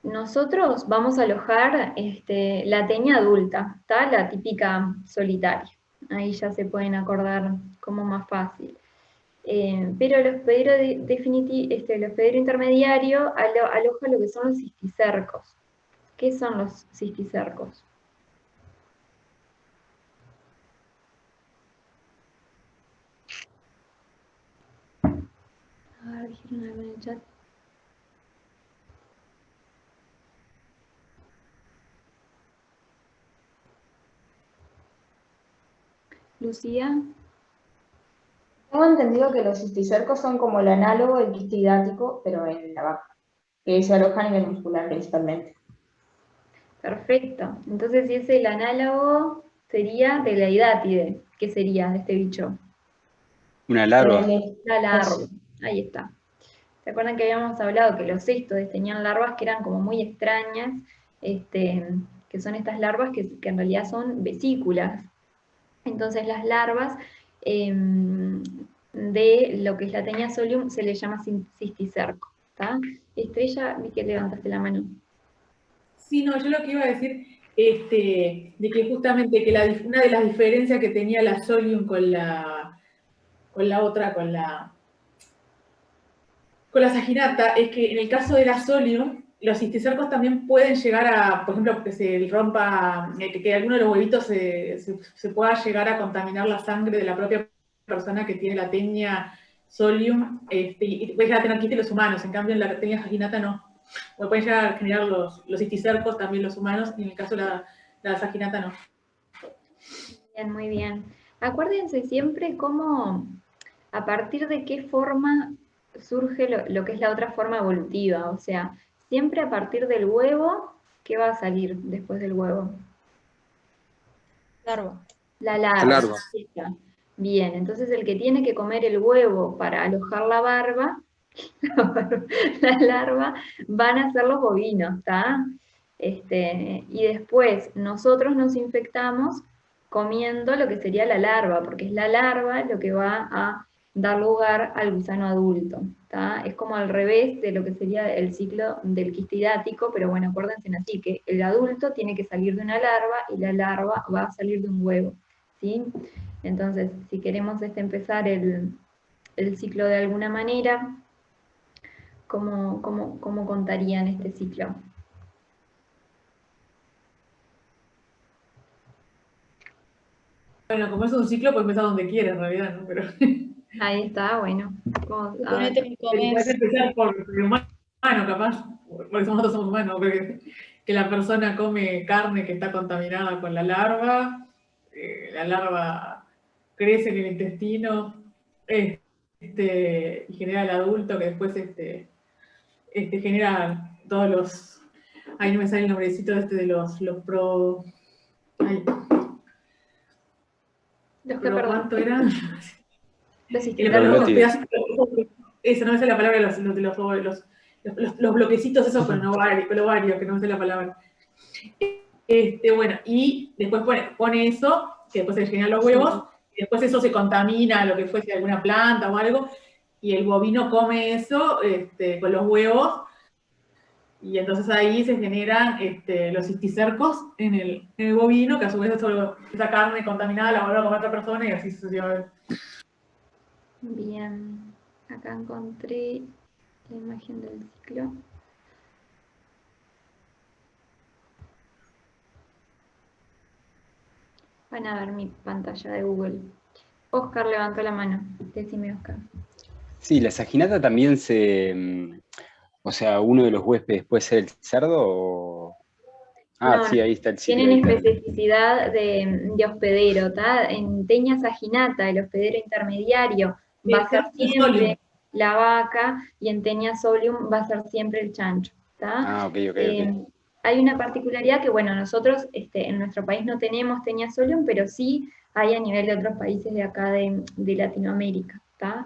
Nosotros vamos a alojar la Taenia adulta, ¿tá? La típica solitaria. Ahí ya se pueden acordar como más fácil. Pero el hospedero el hospedero intermediario aloja lo que son los cisticercos. ¿Qué son los cisticercos? A ver, dijeron algo en el chat. Lucía. Tengo entendido que los cisticercos son como el análogo del quiste hidático, pero en la vaca, que se aloja a nivel muscular principalmente. Perfecto. Entonces, si es el análogo, sería de la hidátide. ¿Qué sería de este bicho? Una larva. La larva. Ahí está. ¿Se acuerdan que habíamos hablado que los cestodes tenían larvas que eran como muy extrañas? Que son estas larvas que en realidad son vesículas. Entonces las larvas de lo que es la Taenia solium se le llama cisticerco. ¿Tá? Estrella, vi que levantaste la mano. Sí, no, yo lo que iba a decir, de que justamente que una de las diferencias que tenía la solium con la saginata es que en el caso de la solium, los cisticercos también pueden llegar a, por ejemplo, que se rompa, que alguno de los huevitos se pueda llegar a contaminar la sangre de la propia persona que tiene la Taenia solium, y puede llegar a tener quiste los humanos, en cambio en la Taenia saginata no. O pueden llegar a generar los cisticercos también los humanos, y en el caso de la saginata no. Bien, muy bien. Acuérdense siempre cómo, a partir de qué forma surge lo que es la otra forma evolutiva. O sea, siempre a partir del huevo, ¿qué va a salir después del huevo? Larva. La larva. La larva. Bien, entonces el que tiene que comer el huevo para alojar la larva, van a ser los bovinos, ¿está? Y después nosotros nos infectamos comiendo lo que sería la larva, porque es la larva lo que va a dar lugar al gusano adulto. ¿tá? Es como al revés de lo que sería el ciclo del quistidático, pero bueno, acuérdense así, que el adulto tiene que salir de una larva y la larva va a salir de un huevo. ¿sí? Entonces, si queremos empezar el ciclo de alguna manera, ¿cómo contarían este ciclo? Bueno, como es un ciclo, puedes empezar donde quieras, en realidad, ¿no? Pero Ahí está, bueno. Suponete que puedes comes, empezar por el humano, capaz, porque nosotros somos humanos, porque que la persona come carne que está contaminada con la larva crece en el intestino, y genera el adulto que después genera todos los, ahí no me sale el nombrecito de los pro, ay, Los que, pero perdón, ¿cuánto eran? los Los cisticercos. pedacitos, eso no me sale la palabra, los bloquecitos esos con el ovario, que no me sale la palabra. Bueno, y después pone eso, que después se generan los huevos, y después eso se contamina, lo que fuese alguna planta o algo, y el bovino come eso con los huevos, y entonces ahí se generan los cisticercos en el bovino, que a su vez esa carne contaminada la vuelve a comer otra persona y así sucesivamente. Bien, acá encontré la imagen del ciclo. Van a ver mi pantalla de Google. Oscar levantó la mano. Decime, Oscar. Sí, la saginata también o sea, uno de los huéspedes puede ser el cerdo o... Ah, No, sí, ahí está el ciclo. tienen Ahí está. especificidad de hospedero, ¿tá? En Teña saginata, el hospedero intermediario va a ser siempre la vaca, y en Teña solium va a ser siempre el chancho, ¿tá? Ah, ok. Hay una particularidad que, bueno, nosotros en nuestro país no tenemos Teña solium, pero sí hay a nivel de otros países de acá de Latinoamérica, ¿tá?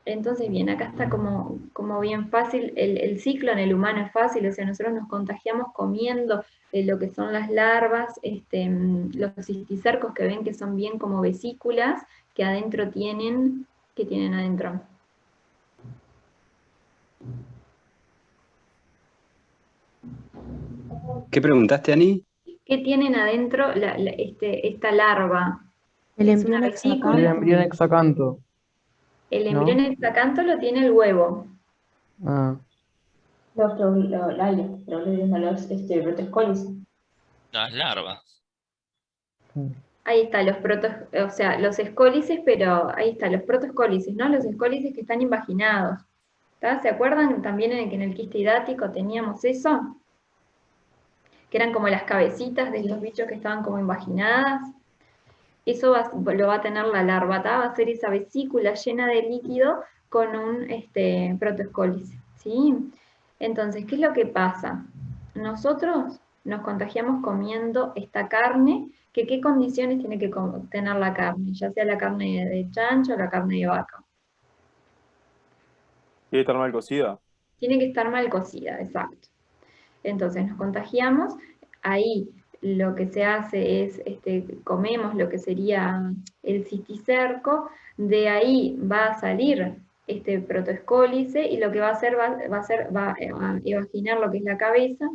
Entonces, bien, acá está como bien fácil, el ciclo en el humano es fácil, o sea, nosotros nos contagiamos comiendo lo que son las larvas, los cisticercos que ven que son bien como vesículas, que adentro tienen, ¿qué tienen adentro? ¿Qué preguntaste, Ani? ¿Qué tienen adentro esta larva? El Es una embrión El vesícula. embrión hexacanto. El ¿No? embrión hexacanto lo tiene el huevo. Ah, Los protoscolis. Las larvas. Ahí está, los escólices, pero ahí está, los protoescólices, ¿no? Los escólices que están invaginados. ¿Tá? ¿Se acuerdan también que en el quiste hidático teníamos eso? Que eran como las cabecitas de estos bichos que estaban como invaginadas. Eso lo va a tener la larva, ¿tá? Va a ser esa vesícula llena de líquido con un protoescólice, ¿sí? Entonces, ¿qué es lo que pasa? Nosotros nos contagiamos comiendo esta carne, que ¿qué condiciones tiene que tener la carne? Ya sea la carne de chancho o la carne de vaca. ¿Quiere estar mal cocida? Tiene que estar mal cocida, exacto. Entonces nos contagiamos, ahí lo que se hace es, comemos lo que sería el cisticerco, de ahí va a salir este protoescólice, y lo que va a hacer va a evaginar lo que es la cabeza,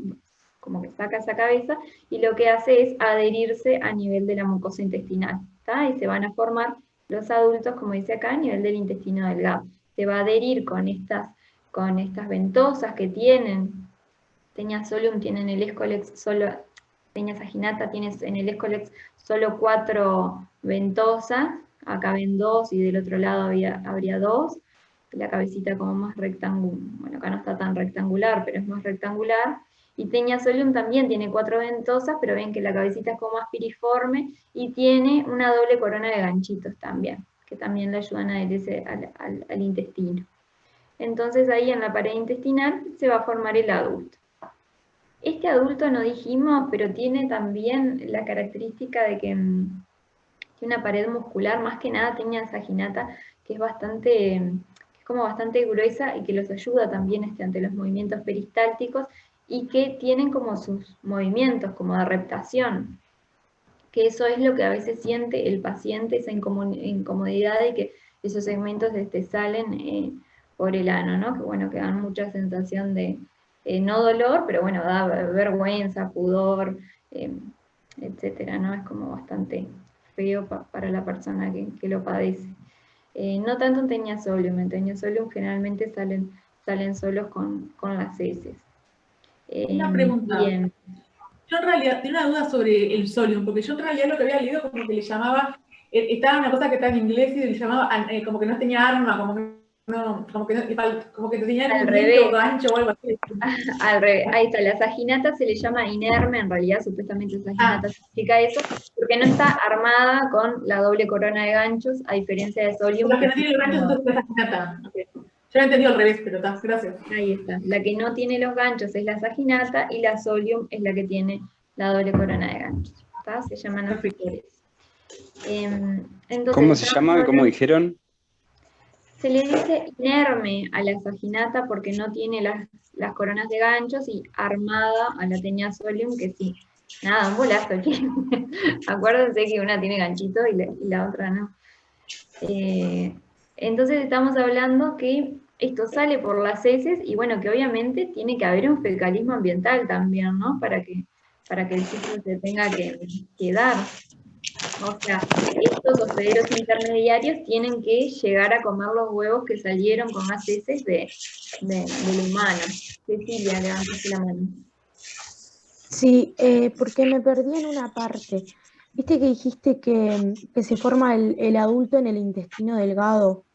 como que saca esa cabeza, y lo que hace es adherirse a nivel de la mucosa intestinal, ¿tá? Y se van a formar los adultos, como dice acá, a nivel del intestino delgado. Se va a adherir con estas ventosas que tienen. Teña solium tiene en el escolex solo, Teña saginata tiene en el escolex solo 4 ventosas, acá ven 2 y del otro lado habría 2, la cabecita como más rectangular, bueno, acá no está tan rectangular, pero es más rectangular, y Teña solium también tiene 4 ventosas, pero ven que la cabecita es como más piriforme, y tiene una doble corona de ganchitos también, que también le ayudan a adherirse al intestino. Entonces ahí en la pared intestinal se va a formar el adulto. Este adulto no dijimos, pero tiene también la característica de que tiene una pared muscular, más que nada Teña saginata, que es como bastante gruesa y que los ayuda también ante los movimientos peristálticos, y que tienen como sus movimientos como de reptación, que eso es lo que a veces siente el paciente, esa incomodidad de que esos segmentos salen por el ano, ¿no? Que bueno, que dan mucha sensación de, no dolor, pero bueno, da vergüenza, pudor, etcétera, ¿no? Es como bastante feo para la persona que lo padece. No tanto en Taenia solium, en Taenia solium generalmente salen solos con las heces. Una pregunta. Bien. Yo en realidad tengo una duda sobre el solium, porque yo en realidad lo que había leído como que le llamaba, estaba una cosa que está en inglés y le llamaba como que no tenía arma, como que tenía Al un revés. diente o gancho o algo así. Al revés, ahí está, la saginata se le llama inerme, en realidad supuestamente saginata significa eso, porque no está armada con la doble corona de ganchos, a diferencia de solium. Los que no tienen los ganchos, entonces es la saginata. Okay. Yo lo he entendido al revés, pero está, gracias. Ahí está, la que no tiene los ganchos es la saginata y la solium es la que tiene la doble corona de ganchos. ¿Está? Se llaman así por eso. Entonces, ¿cómo se llama? ¿Cómo dijeron? Se le dice inerme a la saginata porque no tiene las coronas de ganchos, y armada a la Taenia solium, que sí. Nada, un bolazo. Acuérdense que una tiene ganchito y la otra no. Entonces estamos hablando que esto sale por las heces, y bueno, que obviamente tiene que haber un fecalismo ambiental también, ¿no? Para que el ciclo se tenga que dar. O sea, estos hospederos intermediarios tienen que llegar a comer los huevos que salieron con las heces del humano. Cecilia, levantaste la mano. Sí, porque me perdí en una parte. Viste que dijiste que se forma el adulto en el intestino delgado.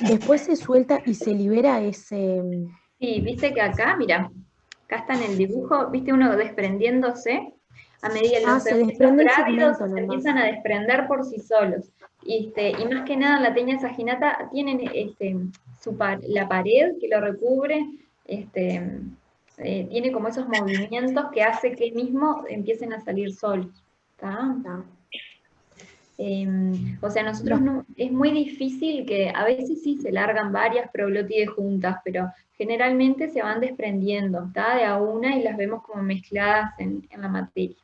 Después se suelta y se libera ese... Sí, viste que acá, mira, acá está en el dibujo, viste uno desprendiéndose. A medida que los grávidos se empiezan a desprender por sí solos. Y más que nada en la Taenia saginata tienen la pared que lo recubre, tiene como esos movimientos que hace que mismo empiecen a salir solos. O sea, nosotros no, es muy difícil que, a veces sí se largan varias proglótides juntas, pero generalmente se van desprendiendo, ¿está? De a una, y las vemos como mezcladas en la materia.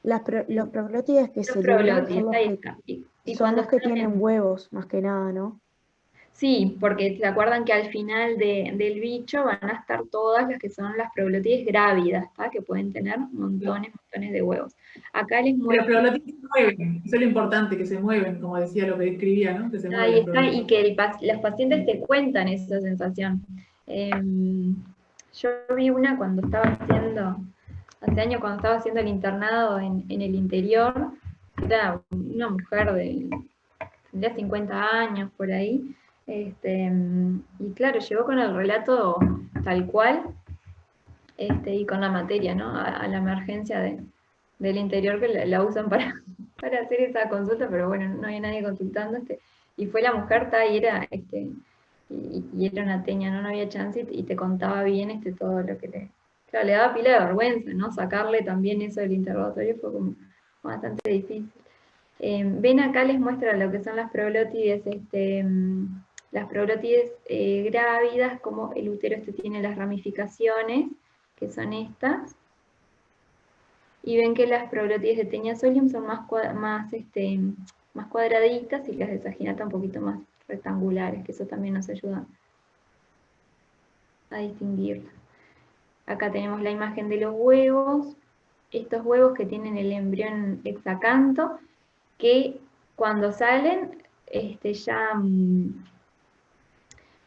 Los proglótides que se liberan son los que tienen huevos, más que nada, ¿no? Sí, porque se acuerdan que al final del bicho van a estar todas las que son las proglótides grávidas, ¿tá? Que pueden tener montones de huevos. Acá les muestro... Pero las proglótides se mueven, eso es lo importante, que se mueven, como decía lo que escribía, ¿no? Que se ahí está, y que los pacientes te cuentan esa sensación. Yo vi una cuando estaba haciendo... Hace años, cuando estaba haciendo el internado en el interior, era una mujer tendría 50 años por ahí, y claro, llegó con el relato tal cual, y con la materia, ¿no? A la emergencia del interior, que la usan para hacer esa consulta, pero bueno, no había nadie consultando, y fue la mujer, y era, y era una Taenia, ¿no? No había chance, y te contaba bien todo lo que le daba pila de vergüenza, ¿no? Sacarle también eso del interrogatorio fue como bastante difícil. Ven acá, les muestra lo que son las proglótides, grávidas, como el útero tiene las ramificaciones, que son estas, y ven que las proglótides de Taenia solium son más cuadraditas, y las de saginata un poquito más rectangulares, que eso también nos ayuda a distinguirlas. Acá tenemos la imagen de los huevos, estos huevos que tienen el embrión hexacanto, que cuando salen,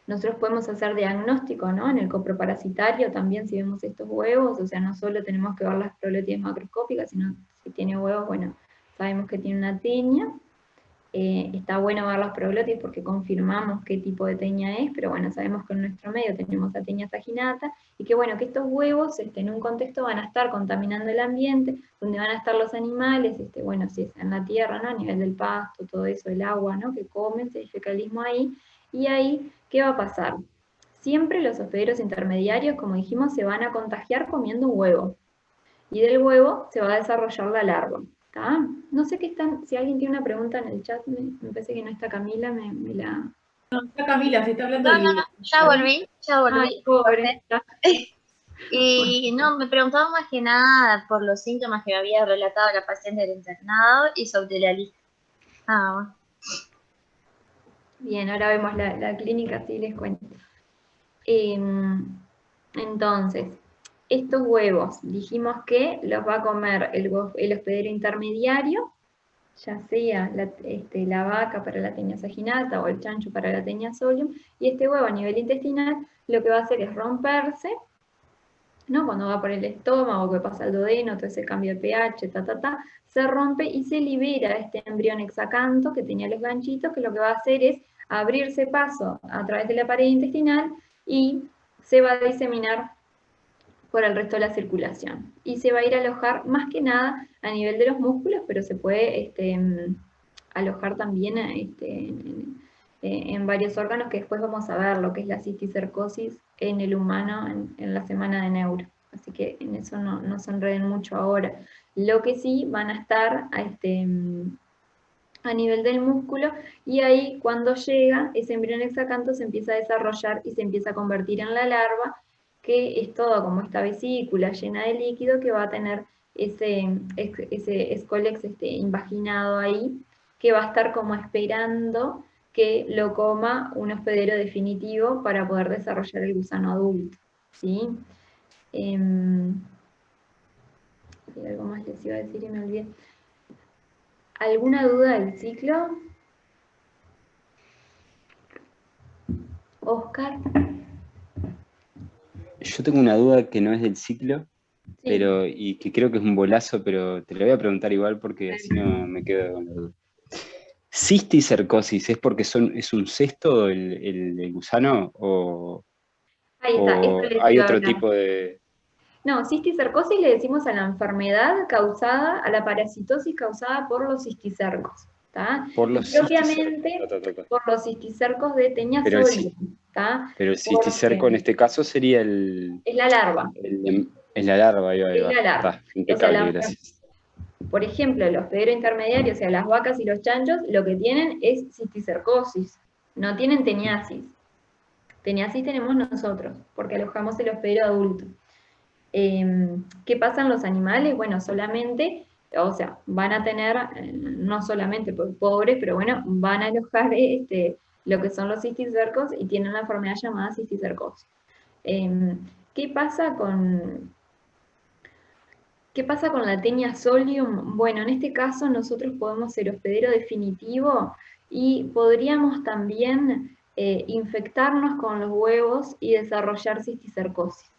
nosotros podemos hacer diagnóstico, ¿no? En el coproparasitario también, si vemos estos huevos, o sea, no solo tenemos que ver las proglótides macroscópicas, sino si tiene huevos, bueno, sabemos que tiene una Taenia. Está bueno ver las proglótides porque confirmamos qué tipo de Taenia es, pero bueno, sabemos que en nuestro medio tenemos la Taenia saginata, y que bueno, que estos huevos en un contexto van a estar contaminando el ambiente, donde van a estar los animales, bueno, si es en la tierra, ¿no? A nivel del pasto, todo eso, el agua, ¿no? Que comen, si hay fecalismo ahí, y ahí, ¿qué va a pasar? Siempre los hospederos intermediarios, como dijimos, se van a contagiar comiendo un huevo, y del huevo se va a desarrollar la larva. No sé qué están, si alguien tiene una pregunta en el chat, me parece que no está Camila, me la... No, está Camila, si está hablando No, ya volví. Ay, pobre. Y no, me preguntaba más que nada por los síntomas que había relatado la paciente del internado y sobre la lista. Ah, Bien, ahora vemos la clínica, sí les cuento. Entonces, estos huevos, dijimos que los va a comer el hospedero intermediario, ya sea la vaca para la Taenia saginata o el chancho para la Taenia solium, y este huevo a nivel intestinal lo que va a hacer es romperse, ¿no? Cuando va por el estómago, que pasa el duodeno, todo ese cambio de pH, se rompe y se libera este embrión hexacanto que tenía los ganchitos, que lo que va a hacer es abrirse paso a través de la pared intestinal y se va a diseminar por el resto de la circulación. Y se va a ir a alojar más que nada a nivel de los músculos, pero se puede alojar también en varios órganos, que después vamos a ver lo que es la cisticercosis en el humano en la semana de neuro. Así que en eso no se enreden mucho ahora. Lo que sí van a estar a nivel del músculo, y ahí cuando llega ese embrión hexacanto se empieza a desarrollar y se empieza a convertir en la larva, que es toda como esta vesícula llena de líquido que va a tener ese escólex invaginado ahí, que va a estar como esperando que lo coma un hospedero definitivo para poder desarrollar el gusano adulto, ¿sí? Algo más les iba a decir y me olvidé. ¿Alguna duda del ciclo? ¿Oscar? Yo tengo una duda que no es del ciclo, Sí. y que creo que es un bolazo, pero te lo voy a preguntar igual porque así no me quedo con la duda. ¿Cisticercosis es porque es un cesto el gusano o Ahí está, esto les hay iba a otro hablar. tipo de... No, cisticercosis le decimos a la enfermedad causada, a la parasitosis causada por los cisticercos, ¿tá? Por los Propiamente por los cisticercos de Taenia solium, ¿tá? Pero el cisticerco en este caso sería es la larva. Es la larva, ahí va. Es la larva. Está, impecable, O sea, gracias. Por ejemplo, los hospedero intermediarios, o sea, las vacas y los chanchos, lo que tienen es cisticercosis, no tienen teniasis. Teniasis tenemos nosotros, porque alojamos el hospedero adulto. ¿Qué pasa en los animales? Bueno, solamente, o sea, van a tener, no solamente pobres, pero bueno, van a alojar lo que son los cisticercos y tienen la enfermedad llamada cisticercosis. ¿Qué pasa con la Taenia solium? Bueno, en este caso nosotros podemos ser hospedero definitivo y podríamos también infectarnos con los huevos y desarrollar cisticercosis.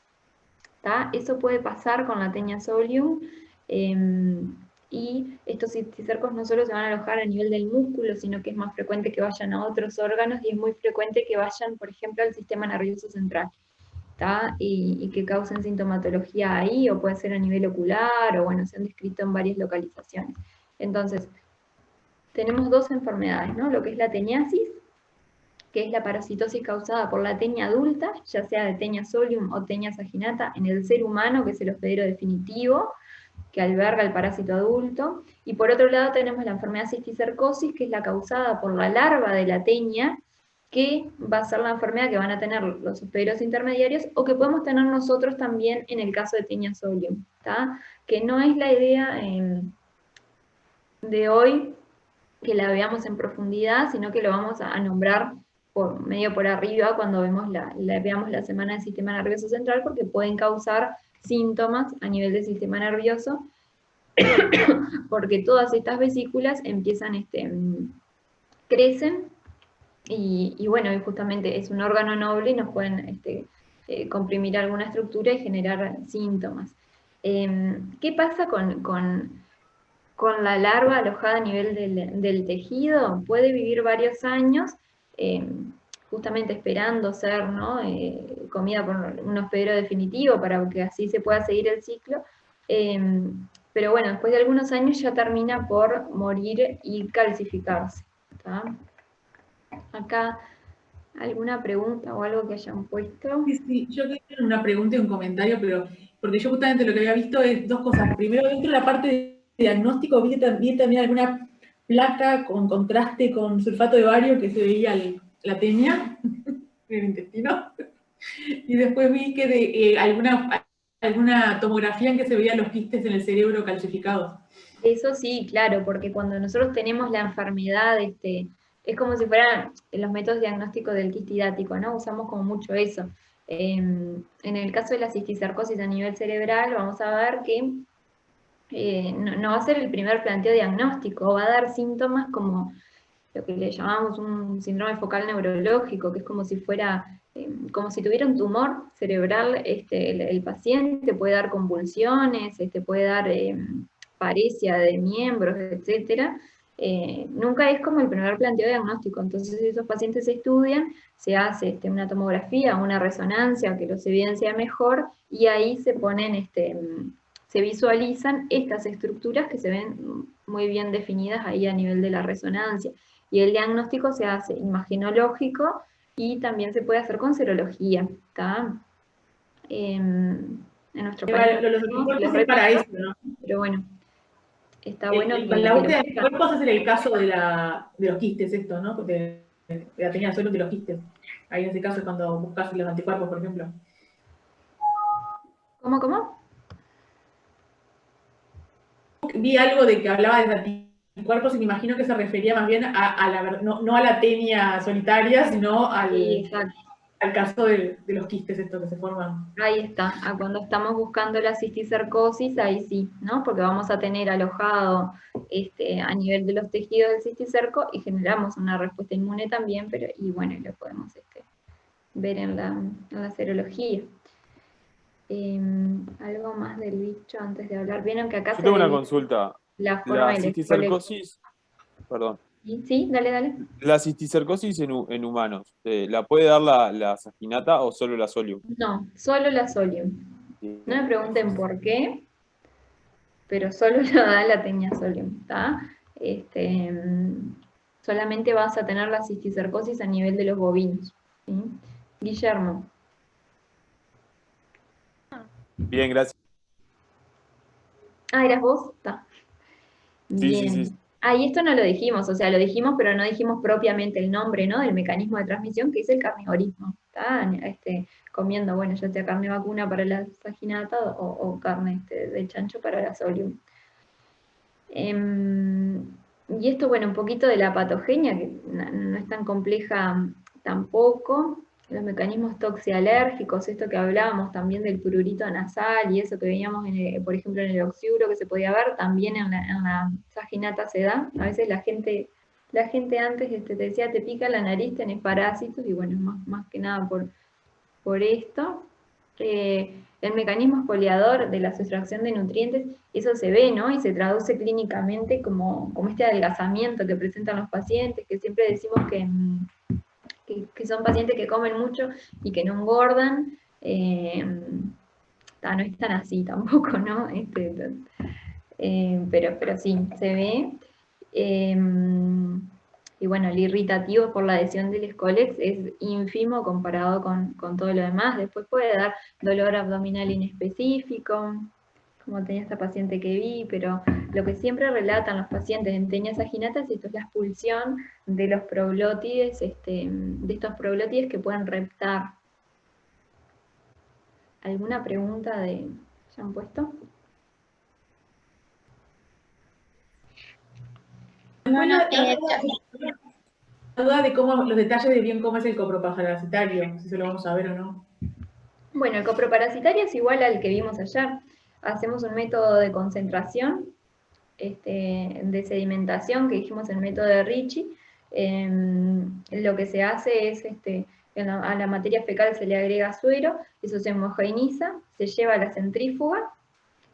¿Tá? Eso puede pasar con la Taenia solium, y estos cisticercos no solo se van a alojar a nivel del músculo, sino que es más frecuente que vayan a otros órganos y es muy frecuente que vayan, por ejemplo, al sistema nervioso central, ¿tá? Y que causen sintomatología ahí, o puede ser a nivel ocular, o bueno, se han descrito en varias localizaciones. Entonces, tenemos dos enfermedades, ¿no? Lo que es la teniasis, que es la parasitosis causada por la Taenia adulta, ya sea de Taenia solium o Taenia saginata en el ser humano, que es el hospedero definitivo, que alberga el parásito adulto, y por otro lado tenemos la enfermedad cisticercosis, que es la causada por la larva de la Taenia, que va a ser la enfermedad que van a tener los hospederos intermediarios, o que podemos tener nosotros también en el caso de Taenia solium, ¿tá? Que no es la idea de hoy que la veamos en profundidad, sino que lo vamos a nombrar medio por arriba cuando veamos veamos la semana del sistema nervioso central, porque pueden causar síntomas a nivel del sistema nervioso, porque todas estas vesículas empiezan, crecen, y bueno, justamente es un órgano noble y nos pueden comprimir alguna estructura y generar síntomas. ¿Qué pasa con la larva alojada a nivel del tejido? Puede vivir varios años, justamente esperando ser, ¿no? Comida por un hospedero definitivo para que así se pueda seguir el ciclo, pero bueno, después de algunos años ya termina por morir y calcificarse, ¿tá? Acá, ¿alguna pregunta o algo que hayan puesto? Sí, yo quería hacer una pregunta y un comentario, pero porque yo justamente lo que había visto es dos cosas. Primero, dentro de la parte de diagnóstico, vi también alguna placa con contraste con sulfato de bario que se veía la Taenia en el intestino. Y después vi que algunas alguna tomografía en que se veían los quistes en el cerebro calcificados. Eso sí, claro, porque cuando nosotros tenemos la enfermedad, es como si fueran los métodos diagnósticos del quiste hidático, ¿no? Usamos como mucho eso. En el caso de la cisticercosis a nivel cerebral, vamos a ver que no va a ser el primer planteo diagnóstico, va a dar síntomas como lo que le llamamos un síndrome focal neurológico, que es como si fuera, como si tuviera un tumor cerebral el paciente, puede dar convulsiones, puede dar paresia de miembros, etc. Nunca es como el primer planteo diagnóstico, entonces esos pacientes se estudian, se hace una tomografía, una resonancia que los evidencia mejor, y ahí se ponen, se visualizan estas estructuras que se ven muy bien definidas ahí a nivel de la resonancia. Y el diagnóstico se hace imagenológico y también se puede hacer con serología, ¿está? En nuestro país. Los anticuerpos es para eso, ¿no? Pero bueno, está bueno. Con la búsqueda de anticuerpos es en el caso de los quistes, esto, ¿no? De la tenía solo de los quistes. Ahí en ese caso es cuando buscas los anticuerpos, por ejemplo. ¿Cómo? Vi algo de que hablaba de anticuerpos y me imagino que se refería más bien no a la tenia solitaria, sino al caso de los quistes estos que se forman. Ahí está, cuando estamos buscando la cisticercosis, ahí sí, ¿no? Porque vamos a tener alojado a nivel de los tejidos del cisticerco y generamos una respuesta inmune también, y bueno, lo podemos ver en la serología. Algo más del bicho antes de hablar. Vieron que acá yo tengo una consulta. La cisticercosis, perdón. Sí, dale. La cisticercosis en humanos, ¿la puede dar la saginata o solo la solium? No, solo la solium. No me pregunten por qué, pero solo lo da la tenia solium, ¿está? Solamente vas a tener la cisticercosis a nivel de los bovinos, ¿sí? Guillermo. Bien, gracias. ¿Eras vos? Está. Bien. Sí. Y esto no lo dijimos, o sea, lo dijimos, pero no dijimos propiamente el nombre, ¿no? Del mecanismo de transmisión, que es el carnivorismo. ¿Está? Comiendo, bueno, ya sea carne vacuna para la saginata o carne de chancho para la solium. Y esto, bueno, un poquito de la patogenia, que no es tan compleja tampoco. Los mecanismos toxialérgicos, esto que hablábamos también del prurito nasal y eso que veíamos, por ejemplo, en el oxiuro que se podía ver, también en la saginata se da. A veces la gente antes te decía, te pica la nariz, tenés parásitos, y bueno, más que nada por esto. El mecanismo exfoliador de la sustracción de nutrientes, eso se ve, ¿no? Y se traduce clínicamente como este adelgazamiento que presentan los pacientes, que siempre decimos que son pacientes que comen mucho y que no engordan. No es tan así tampoco, ¿no? Pero sí, se ve. Y bueno, el irritativo por la adhesión del Escolex es ínfimo comparado con todo lo demás. Después puede dar dolor abdominal inespecífico, como tenía esta paciente que vi, pero lo que siempre relatan los pacientes en tenia saginata es la expulsión de los proglótides, de estos proglótides que pueden reptar. ¿Alguna pregunta ¿ya han puesto? La duda de los detalles de bien cómo es el coproparasitario, si se lo vamos a ver o no. Bueno, el coproparasitario es igual al que vimos ayer. Hacemos un método de concentración, de sedimentación, que dijimos el método de Ricci. Lo que se hace es, a la materia fecal se le agrega suero, eso se homogeneiza, se lleva a la centrífuga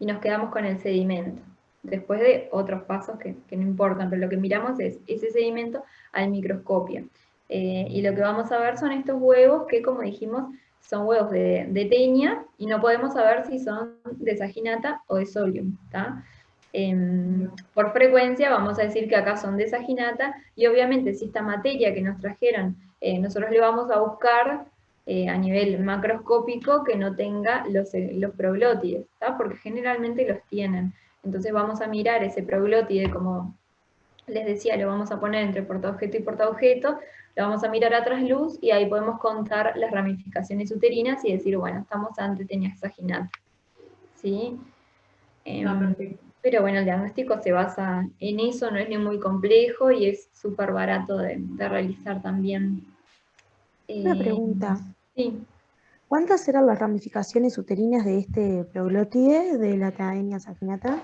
y nos quedamos con el sedimento. Después de otros pasos que no importan, pero lo que miramos es ese sedimento al microscopio. Y lo que vamos a ver son estos huevos que, como dijimos, son huevos de tenia, y no podemos saber si son de saginata o de solium, ¿tá? Por frecuencia vamos a decir que acá son de saginata, y obviamente si esta materia que nos trajeron, nosotros le vamos a buscar a nivel macroscópico que no tenga los proglótides, ¿tá? Porque generalmente los tienen. Entonces vamos a mirar ese proglótide, como les decía, lo vamos a poner entre portaobjeto y portaobjeto, lo vamos a mirar a trasluz y ahí podemos contar las ramificaciones uterinas y decir, bueno, estamos ante tenia saginata. ¿sí? Perfecto. Pero bueno, el diagnóstico se basa en eso, no es ni muy complejo y es súper barato de realizar también. Una pregunta. Sí. ¿Cuántas eran las ramificaciones uterinas de este proglótide de la taenia saginata?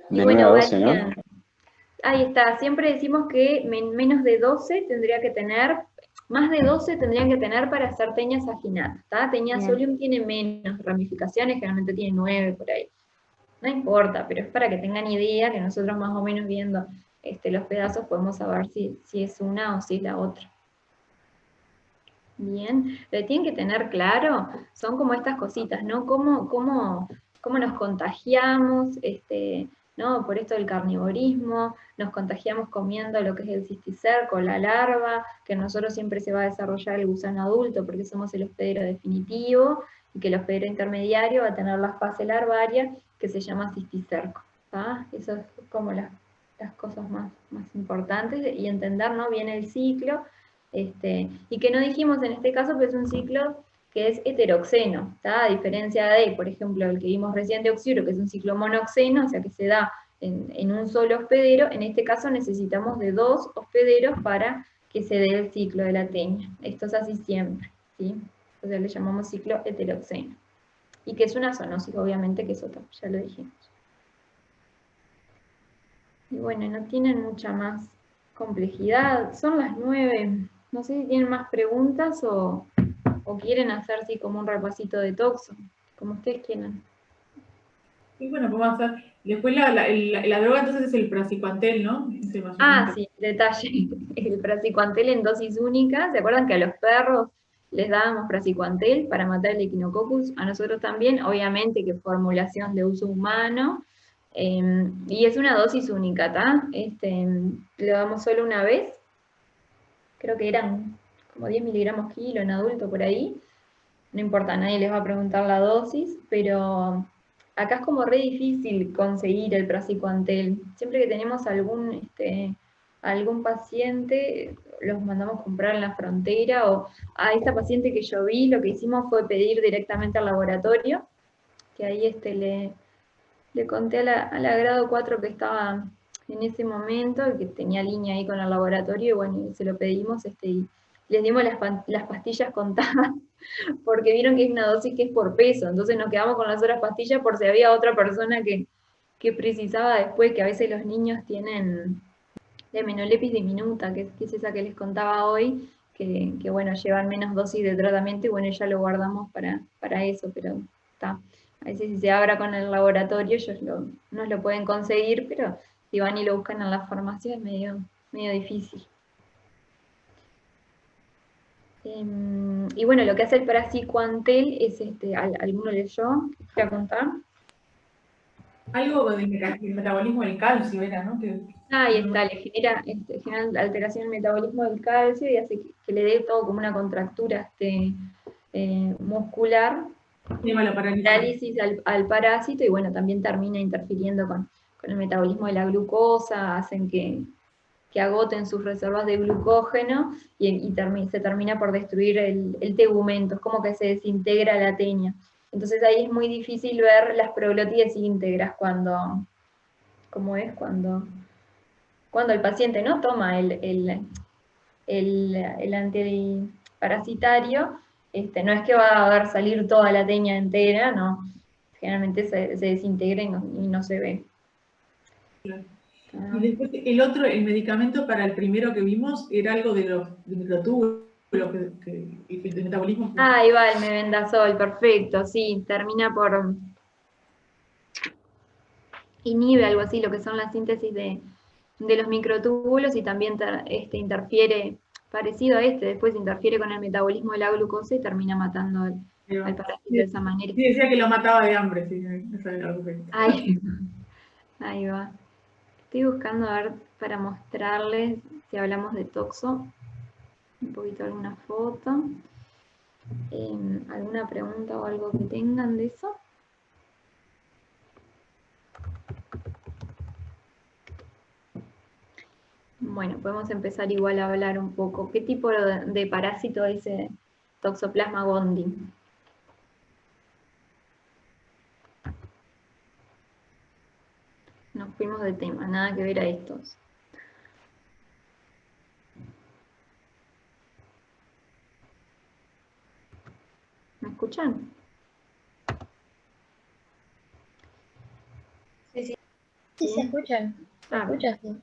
Y De bueno, 9 a 12, ¿no? varían. Ahí está, siempre decimos que menos de 12 tendría que tener, más de 12 tendrían que tener para hacer tenia saginata, ¿tá? Tenia Bien. solium tiene menos ramificaciones, generalmente tiene 9 por ahí. No importa, pero es para que tengan idea que nosotros más o menos viendo los pedazos podemos saber si es una o si es la otra. Bien, lo que tienen que tener claro son como estas cositas, ¿no? ¿Cómo nos contagiamos, ¿no? Por esto del carnivorismo, nos contagiamos comiendo lo que es el cisticerco, la larva, que en nosotros siempre se va a desarrollar el gusano adulto porque somos el hospedero definitivo, y que el hospedero intermediario va a tener la fase larvaria que se llama cisticerco, ¿tá? Eso es como las cosas más importantes, y entender, ¿no? Bien el ciclo. Y que no dijimos en este caso, pero es un ciclo que es heteroxeno, ¿tá? A diferencia de, por ejemplo, el que vimos recién de Oxyuro, que es un ciclo monoxeno, o sea que se da en un solo hospedero. En este caso necesitamos de 2 hospederos para que se dé el ciclo de la tenia. Esto es así siempre, ¿sí? O sea, le llamamos ciclo heteroxeno. Y que es una zoonosis, obviamente, que es otra, ya lo dijimos. Y bueno, no tienen mucha más complejidad. Son las 9. No sé si tienen más preguntas o quieren hacer así como un repasito de toxo, como ustedes quieran. Y bueno, vamos a hacer. Después la droga entonces es el praziquantel, ¿no? Sí, detalle. El praziquantel en dosis única. ¿Se acuerdan que a los perros les dábamos praziquantel para matar el Echinococcus? A nosotros también, obviamente que formulación de uso humano. Y es una dosis única, ¿tá? Le damos solo una vez. Creo que eran como 10 miligramos kilo en adulto por ahí. No importa, nadie les va a preguntar la dosis, pero acá es como re difícil conseguir el praziquantel. Siempre que tenemos algún paciente, los mandamos comprar en la frontera, o a esta paciente que yo vi, lo que hicimos fue pedir directamente al laboratorio, que ahí le conté a la grado 4 que estaba en ese momento, que tenía línea ahí con el laboratorio, y bueno, se lo pedimos, y les dimos las pastillas contadas, porque vieron que es una dosis que es por peso, entonces nos quedamos con las otras pastillas por si había otra persona que precisaba después, que a veces los niños tienen la Menolepis diminuta, que es esa que les contaba hoy, que bueno, llevan menos dosis de tratamiento, y bueno, ya lo guardamos para eso, pero está. A veces si se abra con el laboratorio, ellos nos lo pueden conseguir, pero si van y lo buscan en la farmacia es medio difícil. Y bueno, lo que hace el praziquantel es, ¿alguno leyó? ¿Quiere contar? Algo del metabolismo del calcio era, ¿no? Ahí está, le genera alteración en el metabolismo del calcio y hace que le dé todo como una contractura muscular, parálisis al parásito, y bueno, también termina interfiriendo con el metabolismo de la glucosa, hacen que agoten sus reservas de glucógeno y se termina por destruir el tegumento, es como que se desintegra la tenia. Entonces ahí es muy difícil ver las proglotides íntegras cuando el paciente no toma el antiparasitario, no es que va a salir toda la tenia entera, no, generalmente se desintegra y no se ve. Y después el medicamento para el primero que vimos era algo de los microtúbulos, el metabolismo. Ahí va el mebendazol, perfecto, sí, termina por inhibe algo así lo que son las síntesis de los microtúbulos, y también interfiere, parecido a después interfiere con el metabolismo de la glucosa y termina matando al parásito de esa manera. Sí, decía que lo mataba de hambre, sí, eso era algo que... Ahí va. Estoy buscando a ver para mostrarles si hablamos de toxo, un poquito alguna foto. ¿Alguna pregunta o algo que tengan de eso? Bueno, podemos empezar igual a hablar un poco. ¿Qué tipo de parásito es Toxoplasma gondii? Nos fuimos de tema, nada que ver a estos. ¿Me escuchan? Sí, se escuchan. ¿Se escucha? Sí.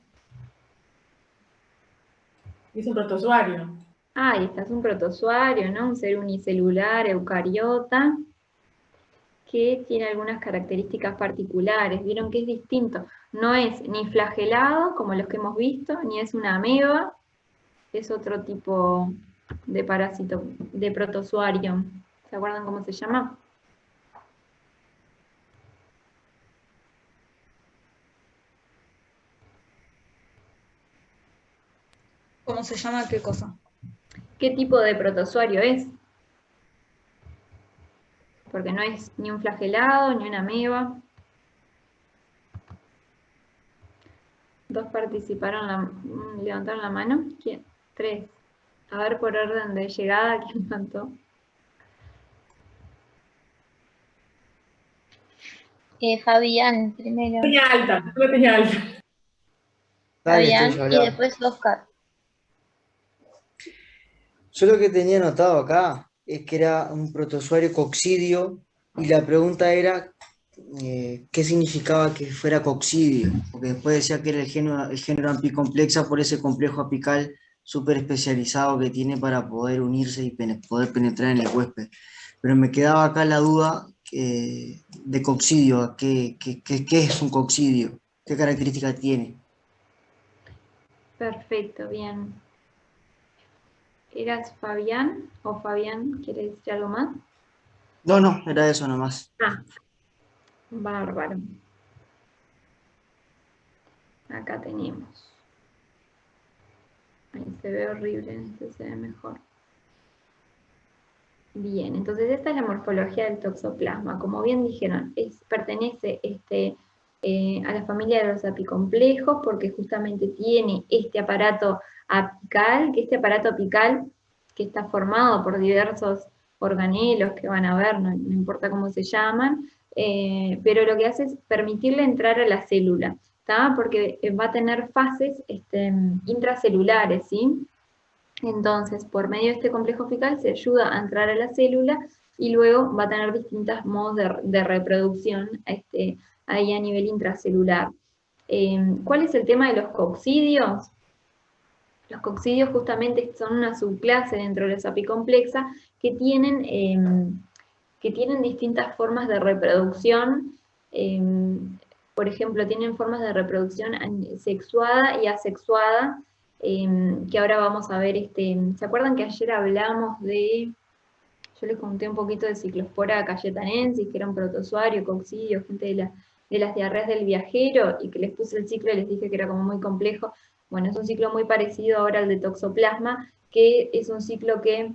Es un protozoario. Ahí está, es un protozoario, ¿no? Un ser unicelular, eucariota, que tiene algunas características particulares. Vieron que es distinto. No es ni flagelado, como los que hemos visto, ni es una ameba. Es otro tipo de parásito, de protozoario. ¿Se acuerdan cómo se llama? ¿Cómo se llama qué cosa? ¿Qué tipo de protozoario es? Porque no es ni un flagelado, ni una ameba. Dos participaron, levantaron la mano. ¿Quién? Tres. A ver por orden de llegada, ¿quién levantó? Fabián primero. Tenía alta, yo la tenía alta. Dale, Fabián tuyo, y habla. después Oscar. Yo lo que tenía anotado acá es que era un protozoario coccidio y la pregunta era qué significaba que fuera coccidio, porque después decía que era el género ampicomplexa por ese complejo apical súper especializado que tiene para poder unirse y poder penetrar en el huésped. Pero me quedaba acá la duda de coccidio, ¿qué es un coccidio? ¿Qué características tiene? Perfecto, bien. ¿Eras Fabián o Fabián? ¿Quiere decir algo más? No, era eso nomás. Ah, bárbaro. Acá tenemos. Ahí se ve horrible, este se ve mejor. Bien, entonces esta es la morfología del toxoplasma. Como bien dijeron, pertenece a la familia de los apicomplejos porque justamente tiene este aparato apical, que está formado por diversos organelos que van a ver, no importa cómo se llaman, pero lo que hace es permitirle entrar a la célula, ¿tá? Porque va a tener fases intracelulares, ¿sí? Entonces, por medio de este complejo fecal se ayuda a entrar a la célula y luego va a tener distintos modos de reproducción ahí a nivel intracelular. ¿Cuál es el tema de los coccidios? Los coccidios justamente son una subclase dentro de los apicomplexa que tienen distintas formas de reproducción. Por ejemplo, tienen formas de reproducción sexuada y asexuada, que ahora vamos a ver. ¿Se acuerdan que ayer hablamos yo les conté un poquito de Ciclospora cayetanensis, que era un protozoario, coccidio, gente de las diarreas del viajero, y que les puse el ciclo y les dije que era como muy complejo? Bueno, es un ciclo muy parecido ahora al de toxoplasma, que es un ciclo que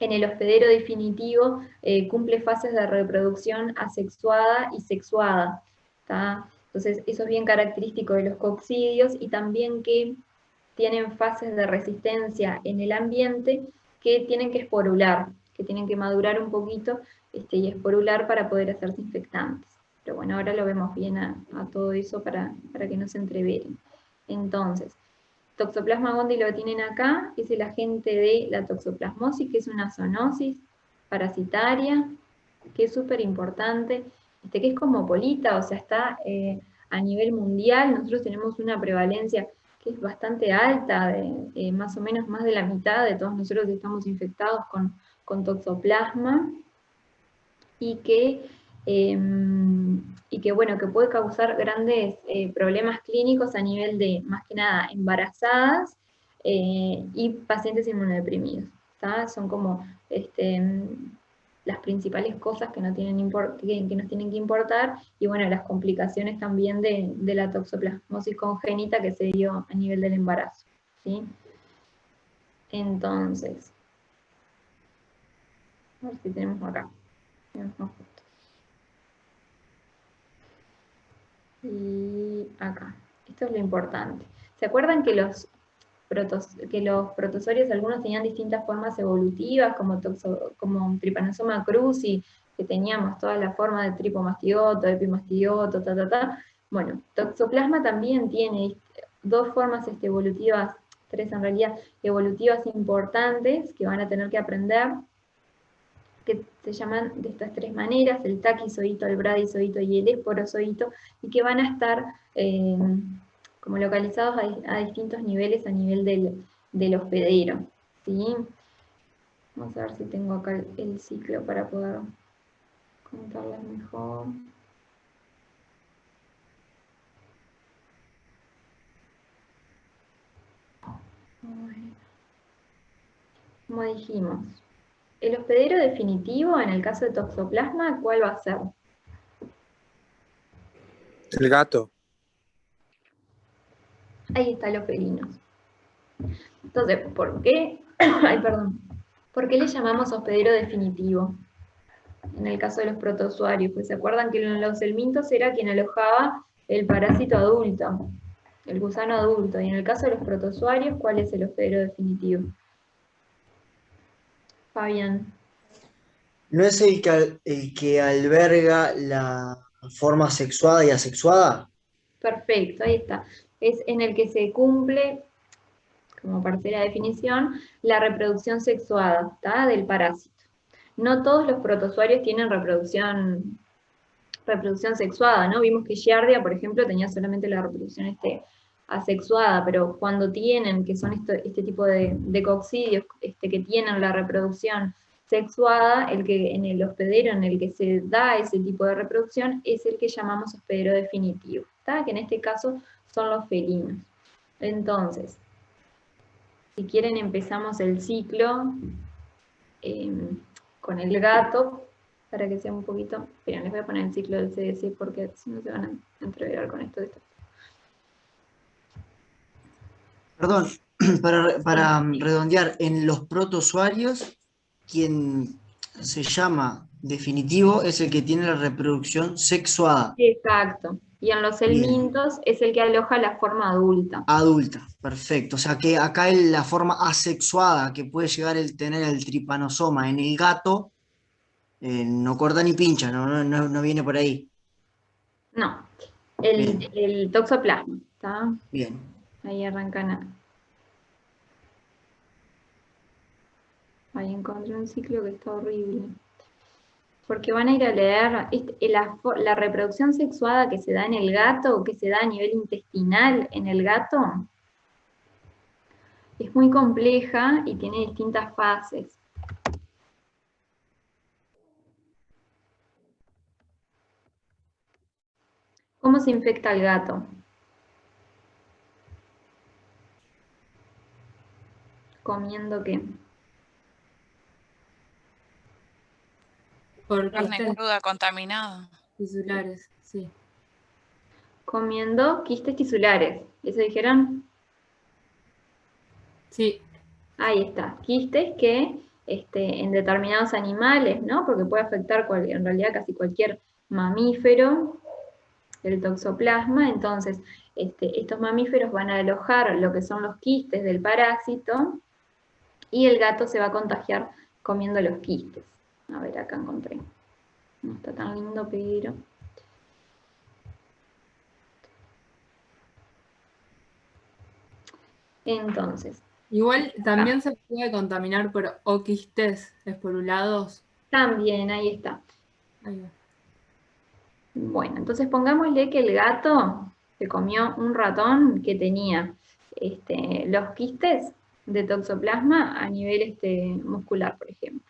en el hospedero definitivo cumple fases de reproducción asexuada y sexuada, ¿tá? Entonces eso es bien característico de los coccidios, y también que tienen fases de resistencia en el ambiente que tienen que esporular, que tienen que madurar un poquito y esporular para poder hacerse infectantes. Pero bueno, ahora lo vemos bien a todo eso para que no se entreveren. Entonces, Toxoplasma gondii lo tienen acá, es el agente de la toxoplasmosis, que es una zoonosis parasitaria, que es súper importante, que es cosmopolita, o sea, está a nivel mundial. Nosotros tenemos una prevalencia que es bastante alta, de más o menos más de la mitad de todos nosotros estamos infectados con toxoplasma, y que bueno, que puede causar grandes problemas clínicos a nivel de, más que nada, embarazadas y pacientes inmunodeprimidos, ¿tá? Son como las principales cosas que nos tienen que importar, y bueno, las complicaciones también de la toxoplasmosis congénita que se dio a nivel del embarazo, ¿sí? Entonces, a ver si tenemos acá. Y acá, esto es lo importante. ¿Se acuerdan que los protozoarios algunos tenían distintas formas evolutivas, como Trypanosoma cruzi, que teníamos toda la forma de tripomastioto, epimastioto, Bueno, Toxoplasma también tiene dos formas evolutivas, tres en realidad, evolutivas importantes que van a tener que aprender, que se llaman de estas tres maneras, el taquizoíto, el bradizoíto y el esporozoíto, y que van a estar como localizados a distintos niveles a nivel del hospedero, ¿sí? Vamos a ver si tengo acá el ciclo para poder contarles mejor. Bueno, como dijimos, el hospedero definitivo en el caso de Toxoplasma, ¿cuál va a ser? El gato. Ahí están los felinos. Entonces, ¿por qué? Ay, perdón. ¿Por qué le llamamos hospedero definitivo? En el caso de los protozoarios, pues se acuerdan que en los helmintos era quien alojaba el parásito adulto, el gusano adulto, y en el caso de los protozoarios, ¿cuál es el hospedero definitivo? Fabián. ¿No es el que alberga la forma sexuada y asexuada? Perfecto, ahí está. Es en el que se cumple, como parte de la definición, la reproducción sexuada, ¿tá? Del parásito. No todos los protozoarios tienen reproducción sexuada, ¿no? Vimos que Giardia, por ejemplo, tenía solamente la reproducción asexuada, pero cuando tienen, que son este tipo de coccidios que tienen la reproducción sexuada, el que en el hospedero en el que se da ese tipo de reproducción es el que llamamos hospedero definitivo, ¿tá? Que en este caso son los felinos. Entonces, si quieren empezamos el ciclo con el gato, para que sea un poquito... Esperen, les voy a poner el ciclo del CDC porque si no se van a entreverar con esto. Perdón, para redondear, en los protozoarios, quien se llama definitivo es el que tiene la reproducción sexuada. Exacto. Y en los helmintos es el que aloja la forma adulta. Adulta, perfecto. O sea que acá la forma asexuada que puede llegar a tener el tripanosoma en el gato, no corta ni pincha, no viene por ahí. No, el toxoplasma, ¿está? Bien. Ahí arrancan Ahí encontré un ciclo que está horrible. Porque van a ir a leer la reproducción sexuada que se da en el gato, que se da a nivel intestinal en el gato, es muy compleja y tiene distintas fases. ¿Cómo se infecta el gato? ¿Comiendo qué? Por Carne quistes cruda contaminada. tisulares, sí. Comiendo quistes tisulares. ¿Eso dijeron? Sí. Ahí está. Quistes que en determinados animales, ¿no? Porque puede afectar en realidad casi cualquier mamífero, el toxoplasma. Entonces, estos mamíferos van a alojar lo que son los quistes del parásito y el gato se va a contagiar comiendo los quistes. A ver, acá encontré. No está tan lindo, pero... Entonces. Igual también se puede contaminar por oquistes esporulados. También, ahí está. Ahí va. Bueno, entonces pongámosle que el gato se comió un ratón que tenía los quistes de toxoplasma a nivel muscular, por ejemplo.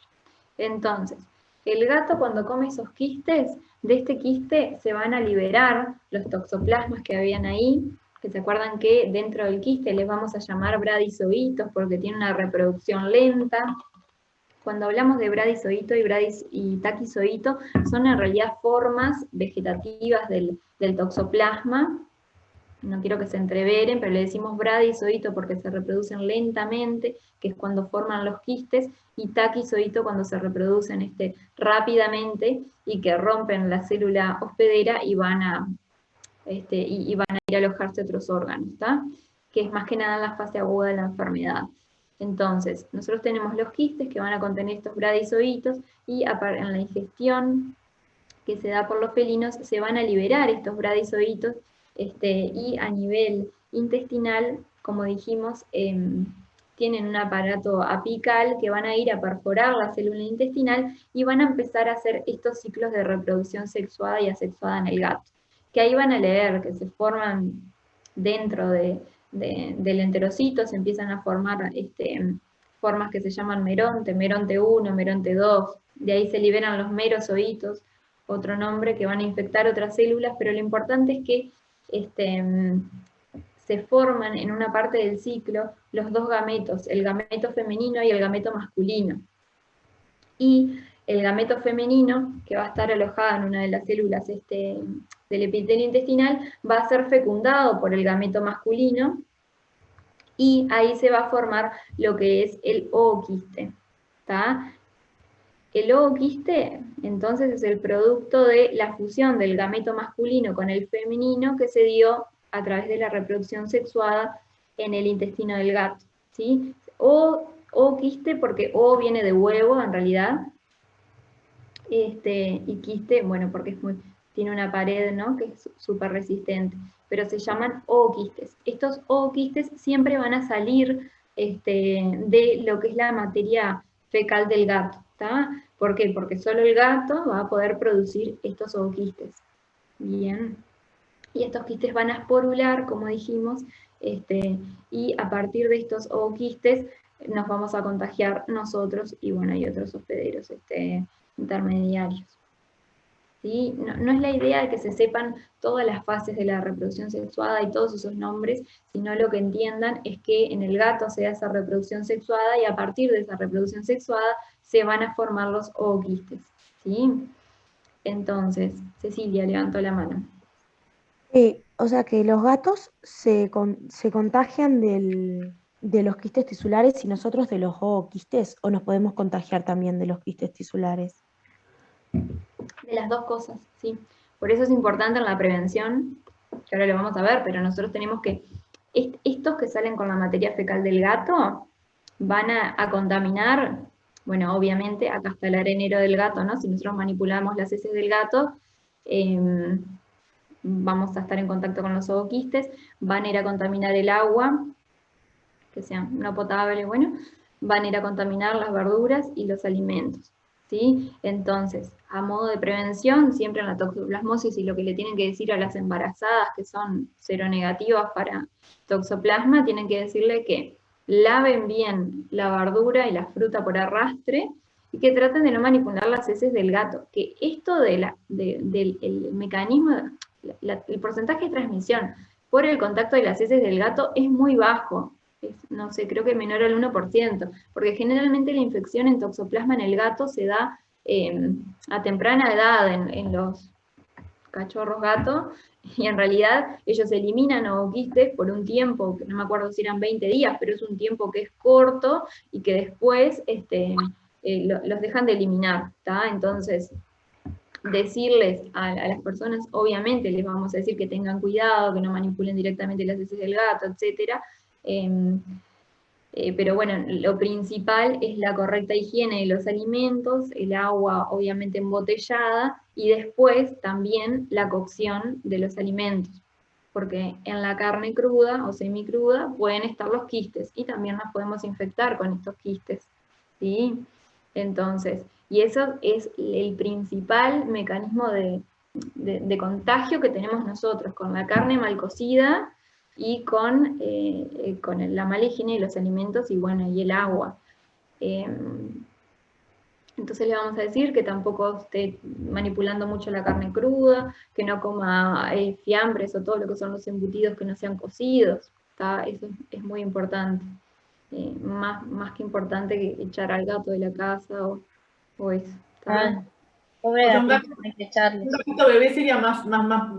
Entonces, el gato cuando come esos quistes, de este quiste se van a liberar los toxoplasmas que habían ahí, que se acuerdan que dentro del quiste les vamos a llamar bradizoítos porque tiene una reproducción lenta. Cuando hablamos de bradizoíto y taquizoíto, son en realidad formas vegetativas del toxoplasma. No quiero que se entreveren, pero le decimos bradizoíto porque se reproducen lentamente, que es cuando forman los quistes, y taquizoíto cuando se reproducen rápidamente y que rompen la célula hospedera y van a ir a alojarse otros órganos, ¿tá? Que es más que nada en la fase aguda de la enfermedad. Entonces, nosotros tenemos los quistes que van a contener estos bradizoítos y en la ingestión que se da por los felinos se van a liberar estos bradizoítos Y a nivel intestinal, como dijimos, tienen un aparato apical que van a ir a perforar la célula intestinal y van a empezar a hacer estos ciclos de reproducción sexuada y asexuada en el gato. Que ahí van a leer que se forman dentro del enterocito, se empiezan a formar formas que se llaman meronte 1, meronte 2, de ahí se liberan los merozoitos, otro nombre, que van a infectar otras células, pero lo importante es que se forman en una parte del ciclo los dos gametos, el gameto femenino y el gameto masculino. Y el gameto femenino, que va a estar alojado en una de las células del epitelio intestinal, va a ser fecundado por el gameto masculino, y ahí se va a formar lo que es el ooquiste. ¿Tá? El ooquiste, entonces, es el producto de la fusión del gameto masculino con el femenino que se dio a través de la reproducción sexuada en el intestino del gato, ¿sí? Ooquiste porque O viene de huevo, en realidad, y quiste, bueno, porque tiene una pared, ¿no?, que es súper resistente, pero se llaman ooquistes. Estos ooquistes siempre van a salir de lo que es la materia fecal del gato, ¿tá? ¿Por qué? Porque solo el gato va a poder producir estos ooquistes. Bien. Y estos quistes van a esporular, como dijimos, y a partir de estos ooquistes nos vamos a contagiar nosotros y, bueno, hay otros hospederos intermediarios. ¿Sí? No es la idea de que se sepan todas las fases de la reproducción sexuada y todos esos nombres, sino lo que entiendan es que en el gato se da esa reproducción sexuada y a partir de esa reproducción sexuada se van a formar los ooquistes. ¿Sí? Entonces, Cecilia levantó la mano. O sea que los gatos se contagian de los quistes tisulares y nosotros de los ooquistes, o nos podemos contagiar también de los quistes tisulares. De las dos cosas, sí. Por eso es importante en la prevención, que ahora lo vamos a ver, pero nosotros tenemos que, estos que salen con la materia fecal del gato, van a contaminar, bueno, obviamente, acá está el arenero del gato, ¿no? Si nosotros manipulamos las heces del gato, vamos a estar en contacto con los ooquistes, van a ir a contaminar el agua, que sea no potable, bueno, van a ir a contaminar las verduras y los alimentos, ¿sí? Entonces, a modo de prevención, siempre en la toxoplasmosis, y lo que le tienen que decir a las embarazadas que son seronegativas para toxoplasma, tienen que decirle que laven bien la verdura y la fruta por arrastre, y que traten de no manipular las heces del gato, que esto del mecanismo, el porcentaje de transmisión por el contacto de las heces del gato es muy bajo, no sé, creo que menor al 1%, porque generalmente la infección en toxoplasma en el gato se da a temprana edad en los cachorros gatos, y en realidad ellos eliminan ooquistes por un tiempo, que no me acuerdo si eran 20 días, pero es un tiempo que es corto y que después los dejan de eliminar, ¿tá? Entonces, decirles a las personas, obviamente les vamos a decir que tengan cuidado, que no manipulen directamente las heces del gato, etc. Pero bueno, lo principal es la correcta higiene de los alimentos, el agua obviamente embotellada, y después también la cocción de los alimentos, porque en la carne cruda o semicruda pueden estar los quistes, y también nos podemos infectar con estos quistes, ¿sí? Entonces, y eso es el principal mecanismo de contagio que tenemos nosotros, con la carne mal cocida y con la mala higiene de los alimentos y, bueno, y el agua. Entonces le vamos a decir que tampoco esté manipulando mucho la carne cruda, que no coma fiambres o todo lo que son los embutidos que no sean cocidos, ¿tá? Eso es muy importante. Más que importante que echar al gato de la casa o eso. Pobre O sea, un gatito, hay que echarle. Un gatito bebé sería más,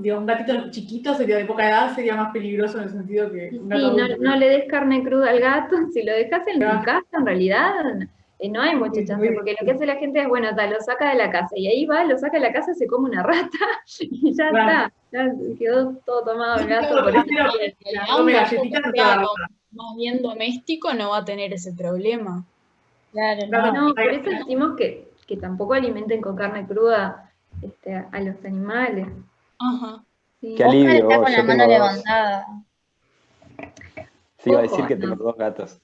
digo, un gatito chiquito sería de poca edad, sería más peligroso en el sentido que un gato Sí, adulto. no le des carne cruda al gato, si lo dejas en tu casa, en realidad, no hay mucha chance, porque lo que hace la gente es, bueno, lo saca de la casa, y ahí va, lo saca de la casa, se come una rata, y ya está, ya quedó todo tomado el gato. Por eso. Come galletitas Un de la gato rata. más bien doméstico no va a tener ese problema. Claro, No, por eso decimos que tampoco alimenten con carne cruda a los animales. Ajá. Sí. Qué Oscar alivio, está vos, con la yo mano tengo dos. levantada. Sí, iba a Ojo, decir que no. tengo 2 gatos.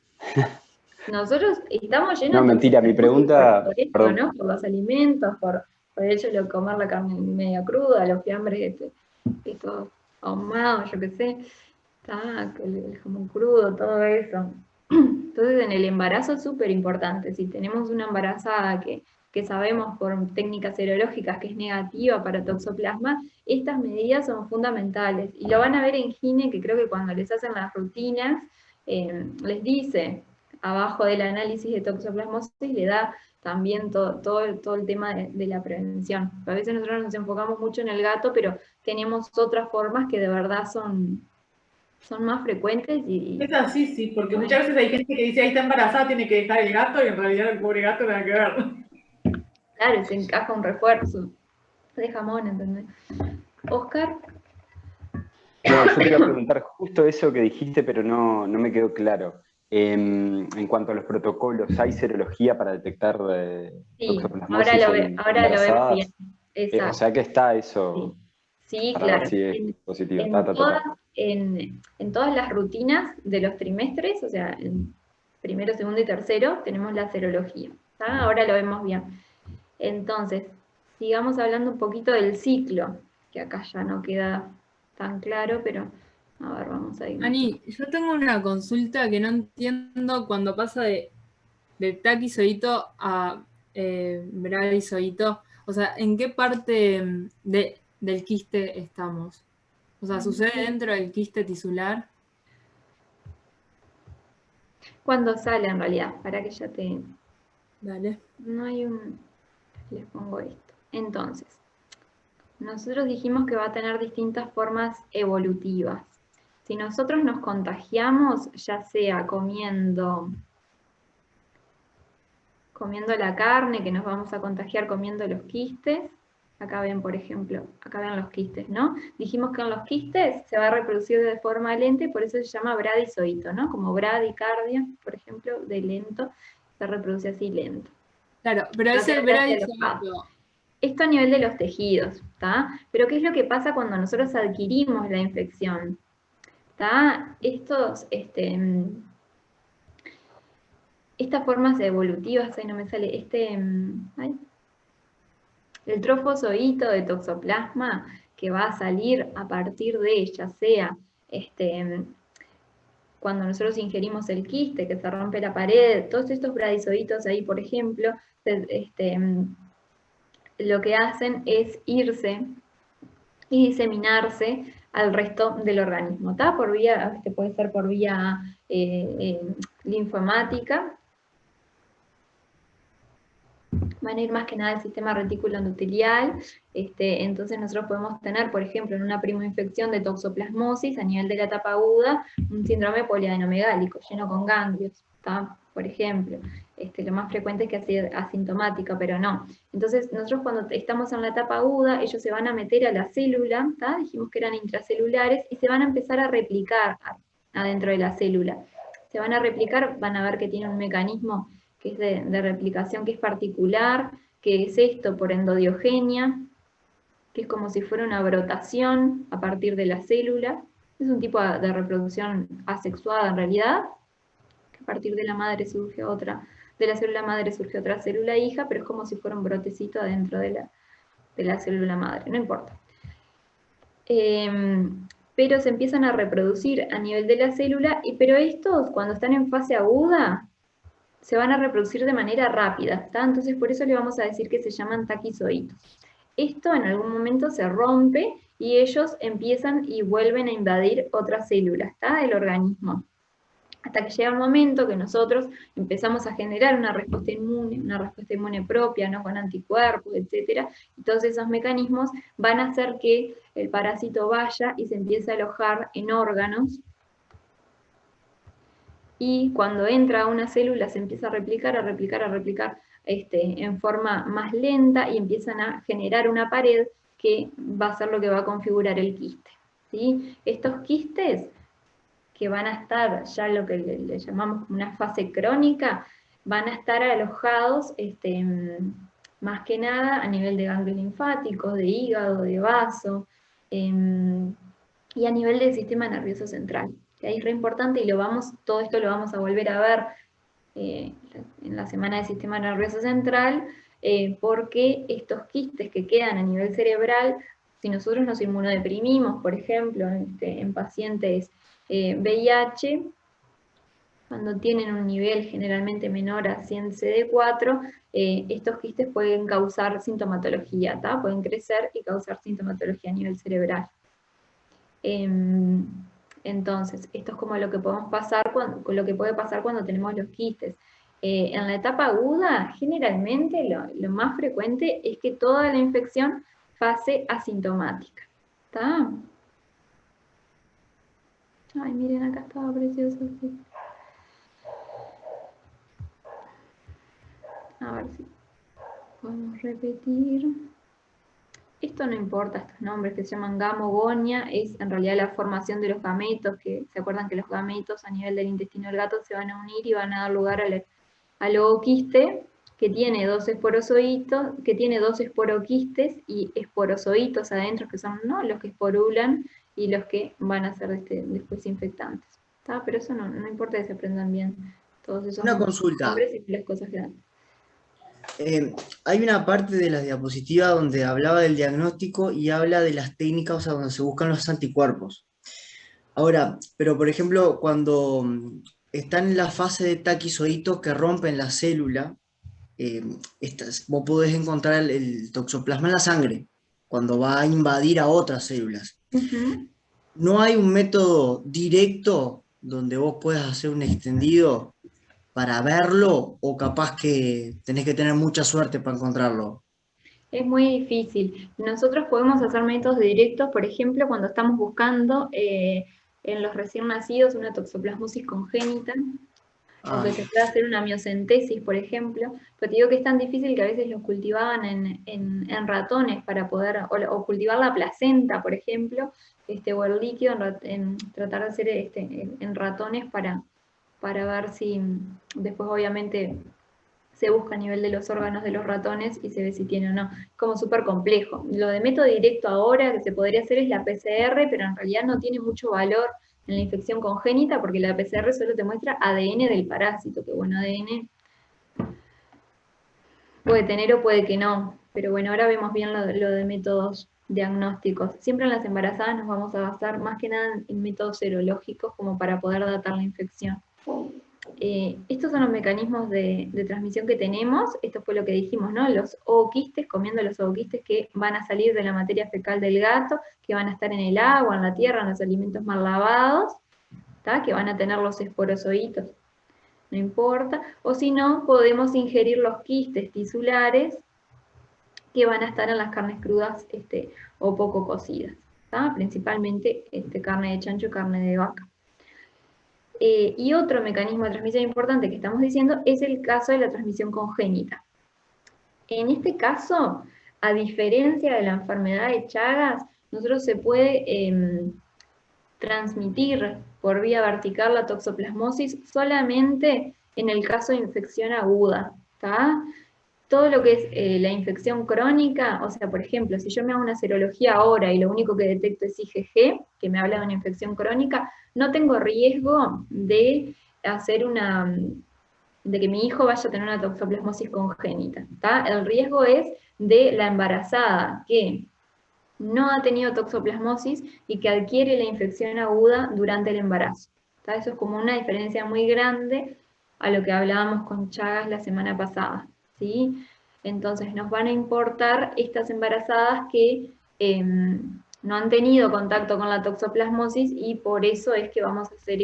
Nosotros estamos llenos No, de mentira, mi toxoplasmosis pregunta, por esto, perdón, ¿no? Por los alimentos, por el hecho de comer la carne media cruda, los fiambres, esto ahumado, yo qué sé, el jamón crudo, todo eso. Entonces en el embarazo es súper importante. Si tenemos una embarazada que sabemos por técnicas serológicas que es negativa para toxoplasma, estas medidas son fundamentales. Y lo van a ver en Gine, que creo que cuando les hacen las rutinas, les dice, abajo del análisis de toxoplasmosis, le da también todo el tema de la prevención. A veces nosotros nos enfocamos mucho en el gato, pero tenemos otras formas que de verdad son más frecuentes y Es así, sí, porque muchas veces hay gente que dice, ahí está embarazada, tiene que dejar el gato, y en realidad el pobre gato nada que ver. claro, se encaja un refuerzo de jamón, ¿entendés? Oscar. no, yo te iba a preguntar justo eso que dijiste, pero no me quedó claro. En cuanto a los protocolos, ¿hay serología para detectar Sí, toxoplasmosis en ahora lo vemos bien. embarazadas? O Exacto. sea que está eso Sí, para claro. ver si es positivo. En todas las rutinas de los trimestres, o sea, en primero, segundo y tercero, tenemos la serología. ¿Tá? Ahora lo vemos bien. Entonces, sigamos hablando un poquito del ciclo, que acá ya no queda tan claro, pero a ver, vamos a ir. Ani, yo tengo una consulta que no entiendo cuando pasa de taquizoíto a bradizoíto. O sea, ¿en qué parte del quiste estamos? O sea, ¿sucede dentro del quiste tisular? Cuando sale en realidad, para que ya te... Dale. No hay les pongo esto. Entonces, nosotros dijimos que va a tener distintas formas evolutivas. Si nosotros nos contagiamos, ya sea comiendo la carne, que nos vamos a contagiar comiendo los quistes, acá ven, por ejemplo, acá ven los quistes, ¿no? Dijimos que en los quistes se va a reproducir de forma lenta y por eso se llama bradizoíto, ¿no? Como bradicardia, por ejemplo, de lento, se reproduce así lento. Claro, pero ese bradizoíto... Esto a nivel de los tejidos, ¿está? Pero ¿qué es lo que pasa cuando nosotros adquirimos la infección? ¿Está? Estas formas evolutivas, ahí no me sale, el trofozoito de toxoplasma que va a salir a partir de, ya sea cuando nosotros ingerimos el quiste, que se rompe la pared, todos estos bradizoitos ahí, por ejemplo, lo que hacen es irse y diseminarse al resto del organismo, ¿está? Por vía, puede ser por vía linfomática, van a ir más que nada al sistema retículo endotelial, entonces nosotros podemos tener, por ejemplo, en una primoinfección de toxoplasmosis a nivel de la etapa aguda, un síndrome poliadenomegálico, lleno con ganglios, ¿tá? Por ejemplo. Lo más frecuente es que sea asintomática, pero no. Entonces, nosotros cuando estamos en la etapa aguda, ellos se van a meter a la célula, ¿tá? Dijimos que eran intracelulares, y se van a empezar a replicar adentro de la célula. Se van a replicar, van a ver que tienen un mecanismo que es de replicación que es particular, que es esto por endodiogenia, que es como si fuera una brotación a partir de la célula. Es un tipo de reproducción asexuada en realidad, que a partir de la madre surge otra, de la célula madre surge otra célula hija, pero es como si fuera un brotecito adentro de la célula madre, no importa. Pero se empiezan a reproducir a nivel de la célula, pero estos, cuando están en fase aguda, se van a reproducir de manera rápida, ¿está? Entonces por eso le vamos a decir que se llaman taquizoítos. Esto en algún momento se rompe y ellos empiezan y vuelven a invadir otras células, ¿está? Del organismo. Hasta que llega un momento que nosotros empezamos a generar una respuesta inmune propia, ¿no? Con anticuerpos, etc. Y todos esos mecanismos van a hacer que el parásito vaya y se empiece a alojar en órganos, y cuando entra a una célula se empieza a replicar en forma más lenta y empiezan a generar una pared que va a ser lo que va a configurar el quiste, ¿sí? Estos quistes que van a estar ya lo que le llamamos una fase crónica, van a estar alojados más que nada a nivel de ganglios linfáticos, de hígado, de vaso, Y a nivel del sistema nervioso central, que ahí es re importante y todo esto lo vamos a volver a ver en la semana del sistema nervioso central, porque estos quistes que quedan a nivel cerebral, si nosotros nos inmunodeprimimos, por ejemplo, en pacientes VIH, cuando tienen un nivel generalmente menor a 100 CD4, estos quistes pueden causar sintomatología, ¿tá? Pueden crecer y causar sintomatología a nivel cerebral. Entonces, esto es como lo que podemos pasar lo que puede pasar cuando tenemos los quistes. En la etapa aguda, generalmente lo más frecuente es que toda la infección pase asintomática. ¿Está? Ay, miren, acá estaba precioso. Sí. A ver si podemos repetir. Esto no importa, estos nombres que se llaman gamogonia, es en realidad la formación de los gametos, que se acuerdan que los gametos a nivel del intestino del gato se van a unir y van a dar lugar al ooquiste, que tiene dos esporozoitos, que tiene dos esporoquistes y esporozoitos adentro, que son los que esporulan y los que van a ser después infectantes. ¿Tá? Pero eso no importa que se aprendan bien todos esos nombres y las cosas que dan. Hay una parte de la diapositiva donde hablaba del diagnóstico y habla de las técnicas, o sea, donde se buscan los anticuerpos. Ahora, pero por ejemplo, cuando están en la fase de taquizoitos que rompen la célula, vos podés encontrar el toxoplasma en la sangre, cuando va a invadir a otras células. ¿No hay un método directo donde vos puedas hacer un extendido para verlo, o capaz que tenés que tener mucha suerte para encontrarlo? Es muy difícil. Nosotros podemos hacer métodos directos, por ejemplo, cuando estamos buscando en los recién nacidos una toxoplasmosis congénita, o que se pueda hacer una miocentesis, por ejemplo, pero te digo que es tan difícil que a veces los cultivaban en ratones para poder, o cultivar la placenta, por ejemplo, o el líquido, tratar de hacer en ratones para ver si después obviamente se busca a nivel de los órganos de los ratones y se ve si tiene o no. Es como súper complejo. Lo de método directo ahora que se podría hacer es la PCR, pero en realidad no tiene mucho valor en la infección congénita porque la PCR solo te muestra ADN del parásito, que bueno, ADN puede tener o puede que no. Pero bueno, ahora vemos bien lo de métodos diagnósticos. Siempre en las embarazadas nos vamos a basar más que nada en métodos serológicos como para poder datar la infección. Estos son los mecanismos de transmisión que tenemos. Esto fue lo que dijimos, ¿no? Los ooquistes, comiendo los ooquistes que van a salir de la materia fecal del gato, que van a estar en el agua, en la tierra, en los alimentos mal lavados, ¿tá? Que van a tener los esporozoitos, no importa. O si no, podemos ingerir los quistes tisulares que van a estar en las carnes crudas o poco cocidas, ¿tá? Principalmente carne de chancho y carne de vaca. Y otro mecanismo de transmisión importante que estamos diciendo es el caso de la transmisión congénita. En este caso, a diferencia de la enfermedad de Chagas, nosotros se puede transmitir por vía vertical la toxoplasmosis solamente en el caso de infección aguda, ¿tá? Todo lo que es la infección crónica, o sea, por ejemplo, si yo me hago una serología ahora y lo único que detecto es IgG, que me habla de una infección crónica, no tengo riesgo de de que mi hijo vaya a tener una toxoplasmosis congénita, ¿tá? El riesgo es de la embarazada, que no ha tenido toxoplasmosis y que adquiere la infección aguda durante el embarazo, ¿tá? Eso es como una diferencia muy grande a lo que hablábamos con Chagas la semana pasada, ¿sí? Entonces nos van a importar estas embarazadas que no han tenido contacto con la toxoplasmosis y por eso es que vamos a hacer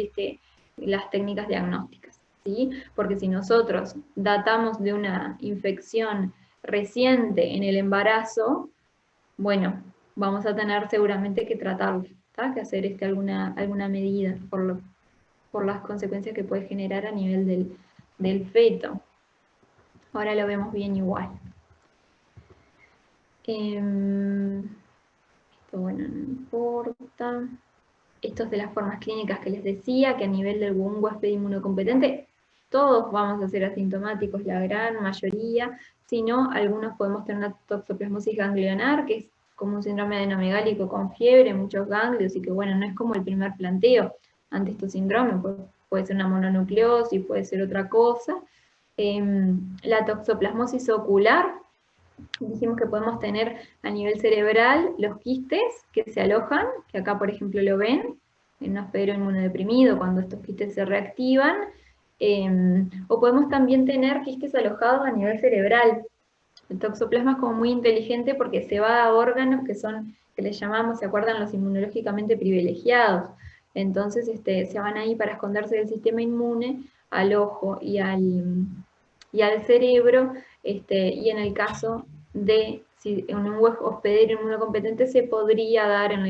las técnicas diagnósticas, ¿sí? Porque si nosotros datamos de una infección reciente en el embarazo, bueno, vamos a tener seguramente que tratarlo, ¿tá? Que hacer alguna medida por las consecuencias que puede generar a nivel del feto. Ahora lo vemos bien igual. Esto, bueno, no importa. Esto es de las formas clínicas que les decía, que a nivel de algún huésped inmunocompetente, todos vamos a ser asintomáticos, la gran mayoría. Si no, algunos podemos tener una toxoplasmosis ganglionar, que es como un síndrome adenomegálico con fiebre, muchos ganglios, y que bueno, no es como el primer planteo ante estos síndromes, puede ser una mononucleosis, puede ser otra cosa. La toxoplasmosis ocular, dijimos que podemos tener a nivel cerebral los quistes que se alojan, que acá por ejemplo lo ven, en un hospedero inmunodeprimido cuando estos quistes se reactivan, o podemos también tener quistes alojados a nivel cerebral. El toxoplasma es como muy inteligente porque se va a órganos que le llamamos, ¿se acuerdan? Los inmunológicamente privilegiados. Entonces se van ahí para esconderse del sistema inmune, al ojo y al cerebro, y en el caso de si en un hospedero inmunocompetente se podría dar en la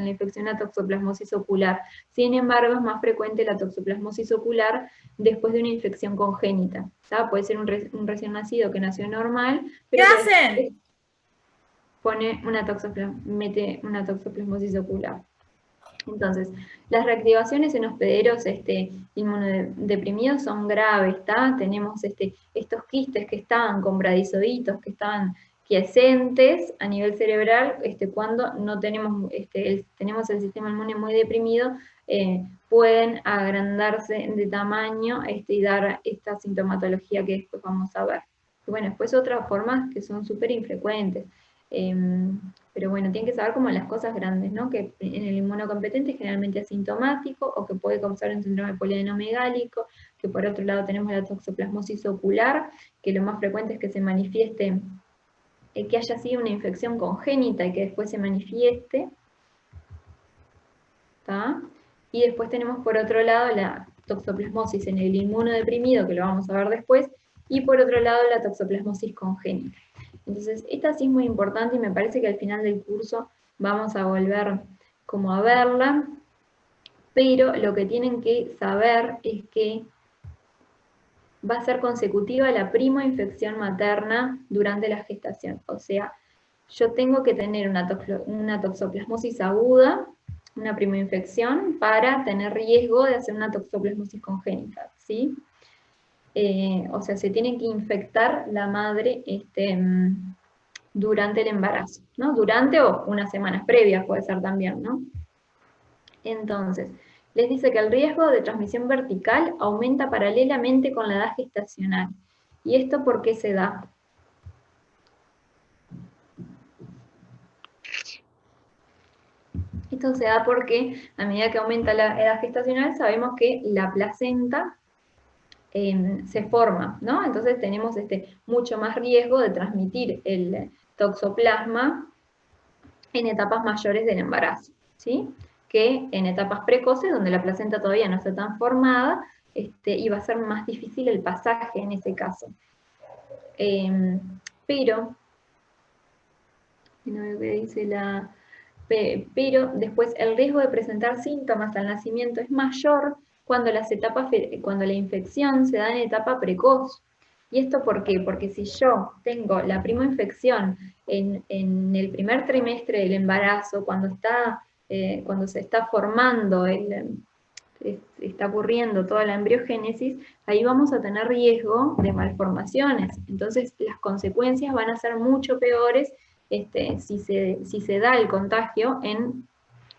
infección a toxoplasmosis ocular. Sin embargo, es más frecuente la toxoplasmosis ocular después de una infección congénita. ¿Tá? Puede ser un recién nacido que nació normal, pero ¿Qué hacen? mete una toxoplasmosis ocular. Entonces, las reactivaciones en hospederos inmunodeprimidos son graves, ¿tá? Tenemos estos quistes que estaban con bradizoitos, que estaban quiescentes a nivel cerebral, cuando no tenemos, tenemos el sistema inmune muy deprimido, pueden agrandarse de tamaño y dar esta sintomatología que después vamos a ver. Y bueno, después otras formas que son súper infrecuentes. Pero bueno, tienen que saber como las cosas grandes, ¿no? Que en el inmunocompetente es generalmente asintomático o que puede causar un síndrome poliadenomegálico, que por otro lado tenemos la toxoplasmosis ocular, que lo más frecuente es que se manifieste, que haya sido una infección congénita y que después se manifieste. ¿Tá? Y después tenemos por otro lado la toxoplasmosis en el inmunodeprimido, que lo vamos a ver después, y por otro lado la toxoplasmosis congénita. Entonces, esta sí es muy importante y me parece que al final del curso vamos a volver como a verla, pero lo que tienen que saber es que va a ser consecutiva la primoinfección materna durante la gestación. O sea, yo tengo que tener una toxoplasmosis aguda, una primoinfección, para tener riesgo de hacer una toxoplasmosis congénita, ¿sí? O sea, se tiene que infectar la madre durante el embarazo, ¿no? Durante o unas semanas previas puede ser también, ¿no? Entonces, les dice que el riesgo de transmisión vertical aumenta paralelamente con la edad gestacional. ¿Y esto por qué se da? Esto se da porque a medida que aumenta la edad gestacional sabemos que la placenta se forma, ¿no? Entonces tenemos mucho más riesgo de transmitir el toxoplasma en etapas mayores del embarazo, ¿sí? Que en etapas precoces, donde la placenta todavía no está tan formada, y va a ser más difícil el pasaje en ese caso. Pero, no veo qué dice pero después el riesgo de presentar síntomas al nacimiento es mayor cuando la infección se da en etapa precoz. ¿Y esto por qué? Porque si yo tengo la primoinfección en el primer trimestre del embarazo, cuando se está formando, está ocurriendo toda la embriogénesis, ahí vamos a tener riesgo de malformaciones. Entonces las consecuencias van a ser mucho peores si se da el contagio en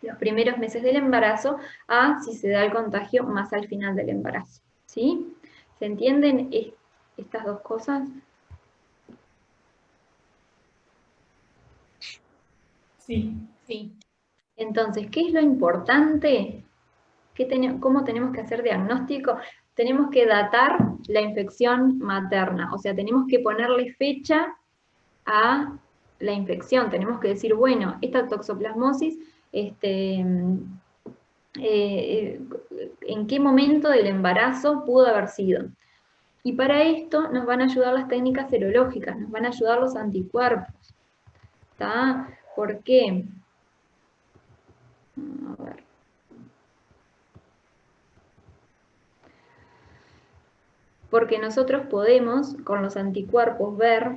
los primeros meses del embarazo a si se da el contagio más al final del embarazo. ¿Sí? ¿Se entienden estas dos cosas? Sí. Sí. Entonces, ¿qué es lo importante? ¿Cómo tenemos que hacer diagnóstico? Tenemos que datar la infección materna, o sea, tenemos que ponerle fecha a la infección, tenemos que decir, bueno, esta toxoplasmosis, ¿en qué momento del embarazo pudo haber sido? Y para esto nos van a ayudar las técnicas serológicas, nos van a ayudar los anticuerpos. ¿Está? ¿Por qué? A ver. Porque nosotros podemos, con los anticuerpos, ver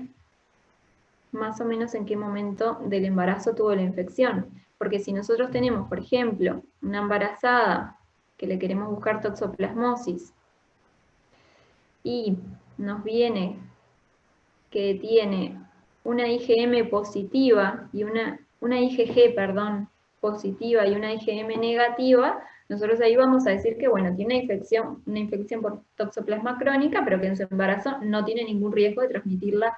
más o menos en qué momento del embarazo tuvo la infección. Porque si nosotros tenemos, por ejemplo, una embarazada que le queremos buscar toxoplasmosis y nos viene que tiene una IgM positiva y una IgG, perdón, positiva y una IgM negativa, nosotros ahí vamos a decir que, bueno, tiene una infección por toxoplasma crónica, pero que en su embarazo no tiene ningún riesgo de transmitirla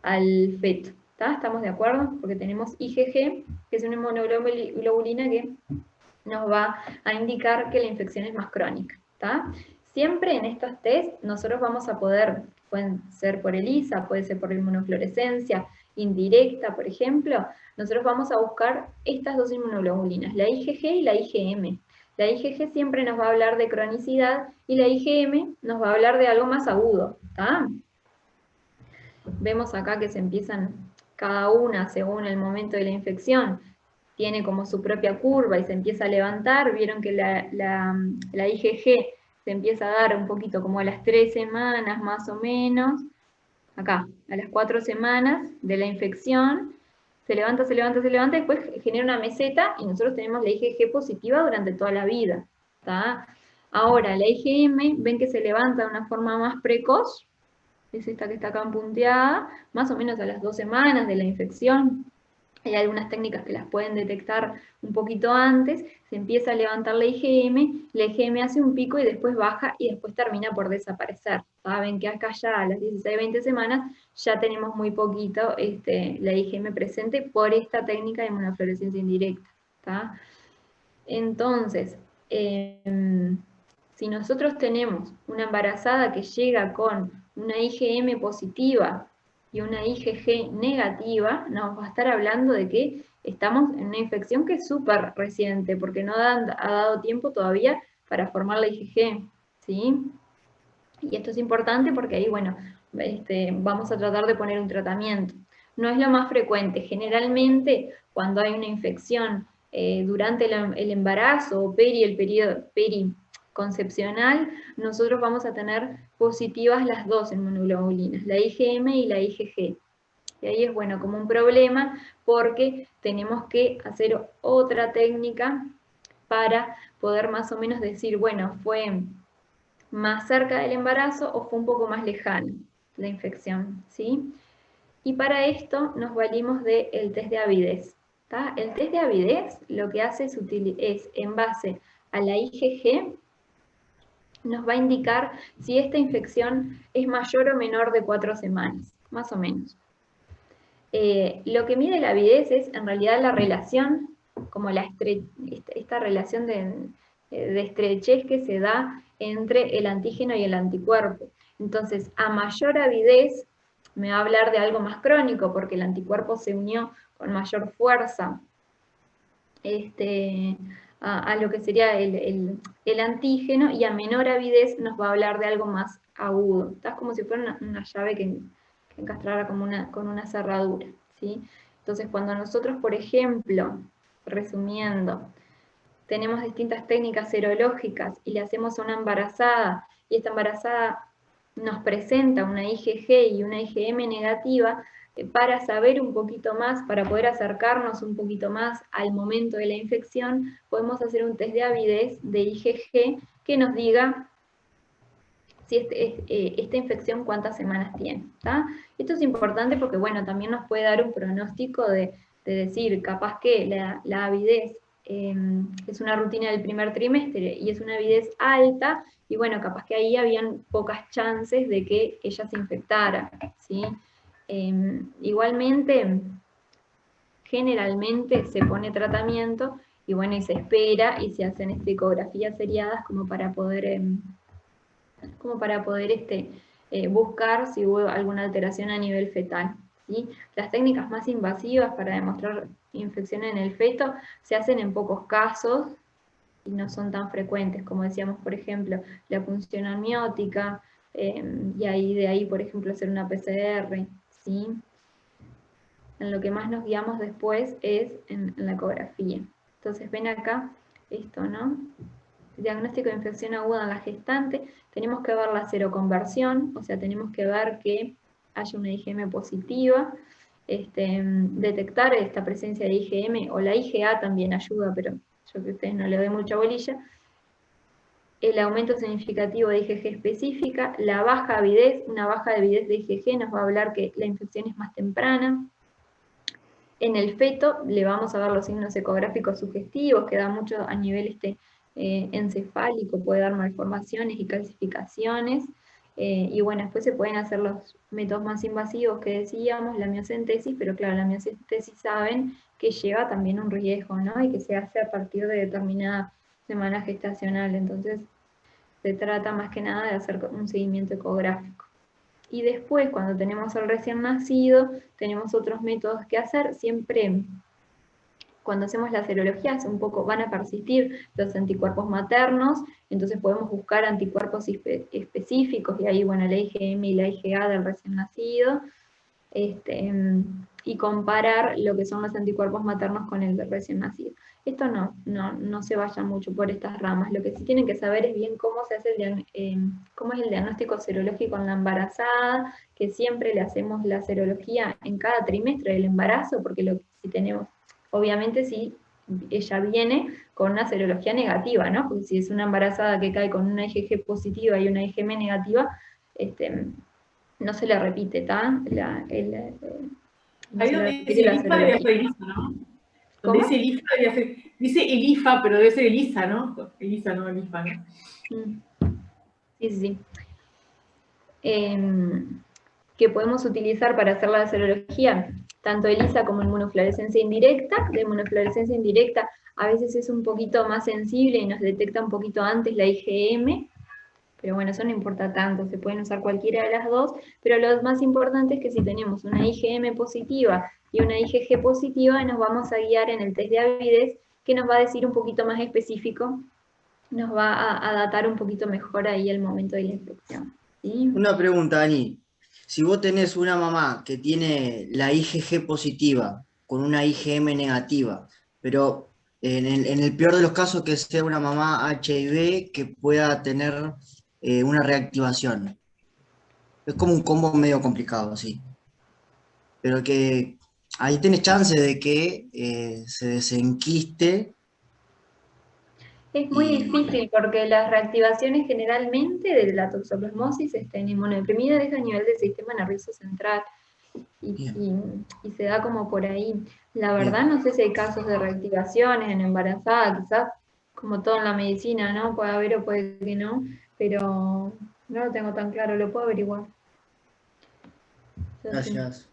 al feto. ¿Tá? ¿Estamos de acuerdo? Porque tenemos IgG, que es una inmunoglobulina que nos va a indicar que la infección es más crónica. ¿Tá? Siempre en estos test nosotros vamos a poder, pueden ser por ELISA, puede ser por inmunofluorescencia indirecta, por ejemplo, nosotros vamos a buscar estas dos inmunoglobulinas, la IgG y la IgM. La IgG siempre nos va a hablar de cronicidad y la IgM nos va a hablar de algo más agudo. ¿Tá? Vemos acá que se empiezan cada una según el momento de la infección, tiene como su propia curva y se empieza a levantar. Vieron que la IgG se empieza a dar un poquito como a las 3 semanas más o menos, acá, a las 4 semanas de la infección, se levanta, después genera una meseta y nosotros tenemos la IgG positiva durante toda la vida. ¿Tá? Ahora, la IgM, ven que se levanta de una forma más precoz, es esta que está acá punteada, más o menos a las 2 semanas de la infección. Hay algunas técnicas que las pueden detectar un poquito antes, se empieza a levantar la IgM hace un pico y después baja y después termina por desaparecer. Saben que acá ya a las 16-20 semanas ya tenemos muy poquito la IgM presente por esta técnica de inmunofluorescencia indirecta. ¿Tá? Entonces, si nosotros tenemos una embarazada que llega con una IgM positiva y una IgG negativa, nos va a estar hablando de que estamos en una infección que es súper reciente, porque no ha dado tiempo todavía para formar la IgG, ¿sí? Y esto es importante porque ahí, bueno, vamos a tratar de poner un tratamiento. No es lo más frecuente, generalmente cuando hay una infección durante el embarazo o el periodo concepcional, nosotros vamos a tener positivas las dos inmunoglobulinas, la IgM y la IgG. Y ahí es, bueno, como un problema porque tenemos que hacer otra técnica para poder más o menos decir, bueno, ¿fue más cerca del embarazo o fue un poco más lejana la infección? ¿Sí? Y para esto nos valimos del test de avidez. ¿Tá? El test de avidez lo que hace es en base a la IgG, nos va a indicar si esta infección es mayor o menor de 4 semanas, más o menos. Lo que mide la avidez es en realidad la relación, como esta relación de estrechez que se da entre el antígeno y el anticuerpo. Entonces, a mayor avidez, me va a hablar de algo más crónico, porque el anticuerpo se unió con mayor fuerza a lo que sería el antígeno, y a menor avidez nos va a hablar de algo más agudo. Es como si fuera una llave que encastrara con una cerradura, ¿sí? Entonces, cuando nosotros, por ejemplo, resumiendo, tenemos distintas técnicas serológicas y le hacemos a una embarazada, y esta embarazada nos presenta una IgG y una IgM negativa, para saber un poquito más, para poder acercarnos un poquito más al momento de la infección, podemos hacer un test de avidez de IgG que nos diga si esta infección cuántas semanas tiene. ¿Tá? Esto es importante porque, bueno, también nos puede dar un pronóstico de decir, capaz que la avidez es una rutina del primer trimestre y es una avidez alta, y bueno, capaz que ahí habían pocas chances de que ella se infectara, ¿sí? Igualmente, generalmente se pone tratamiento y bueno, y se espera y se hacen ecografías seriadas como para poder buscar si hubo alguna alteración a nivel fetal, ¿sí? Las técnicas más invasivas para demostrar infección en el feto se hacen en pocos casos y no son tan frecuentes, como decíamos, por ejemplo, la punción amniótica, y de ahí, por ejemplo, hacer una PCR, ¿sí? En lo que más nos guiamos después es en la ecografía. Entonces ven acá esto, ¿no? Diagnóstico de infección aguda en la gestante, tenemos que ver la seroconversión, o sea, tenemos que ver que haya una IgM positiva, detectar esta presencia de IgM, o la IgA también ayuda, pero yo que ustedes no le doy mucha bolilla. el aumento significativo de IgG específica, la baja avidez, una baja avidez de IgG nos va a hablar que la infección es más temprana. En el feto le vamos a ver los signos ecográficos sugestivos, que da mucho a nivel encefálico, puede dar malformaciones y calcificaciones. Y bueno, después se pueden hacer los métodos más invasivos que decíamos, la miocentesis, pero claro, la miocentesis saben que lleva también un riesgo, ¿no? Y que se hace a partir de determinada semana gestacional, entonces se trata más que nada de hacer un seguimiento ecográfico. Y después, cuando tenemos al recién nacido, tenemos otros métodos que hacer. Siempre, cuando hacemos la serología, un poco van a persistir los anticuerpos maternos, entonces podemos buscar anticuerpos específicos, y ahí, bueno, la IgM y la IgA del recién nacido, y comparar lo que son los anticuerpos maternos con el del recién nacido. Esto no se vaya mucho por estas ramas. Lo que sí tienen que saber es bien cómo se hace cómo es el diagnóstico serológico en la embarazada, que siempre le hacemos la serología en cada trimestre del embarazo, porque si tenemos, obviamente si ella viene con una serología negativa, ¿no? Porque si es una embarazada que cae con una IgG positiva y una IgM negativa, no se le repite, ¿tá? Ahí donde dice el IFA debería ser ELISA, ¿no? Donde dice el IFA debería ser, dice el IFA, pero debe ser ELISA, ¿no? ELISA, no el IFA, ¿no? Sí. Que podemos utilizar para hacer la serología, tanto ELISA como inmunofluorescencia indirecta. La inmunofluorescencia indirecta a veces es un poquito más sensible y nos detecta un poquito antes la IgM, pero bueno, eso no importa tanto, se pueden usar cualquiera de las dos, pero lo más importante es que si tenemos una IgM positiva y una IgG positiva, nos vamos a guiar en el test de avidez, que nos va a decir un poquito más específico, nos va a datar un poquito mejor ahí el momento de la infección. ¿Sí? Una pregunta, Ani. Si vos tenés una mamá que tiene la IgG positiva con una IgM negativa, pero en el peor de los casos que sea una mamá HIV que pueda tener una reactivación. Es como un combo medio complicado, sí. Pero que ahí tenés chance de que se desenquiste. Es muy difícil porque las reactivaciones generalmente de la toxoplasmosis en inmunodeprimida es a nivel del sistema nervioso central y se da como por ahí. La verdad no sé si hay casos de reactivaciones en embarazada, quizás como todo en la medicina, ¿no? Puede haber o puede que no, pero no lo tengo tan claro, lo puedo averiguar. Gracias.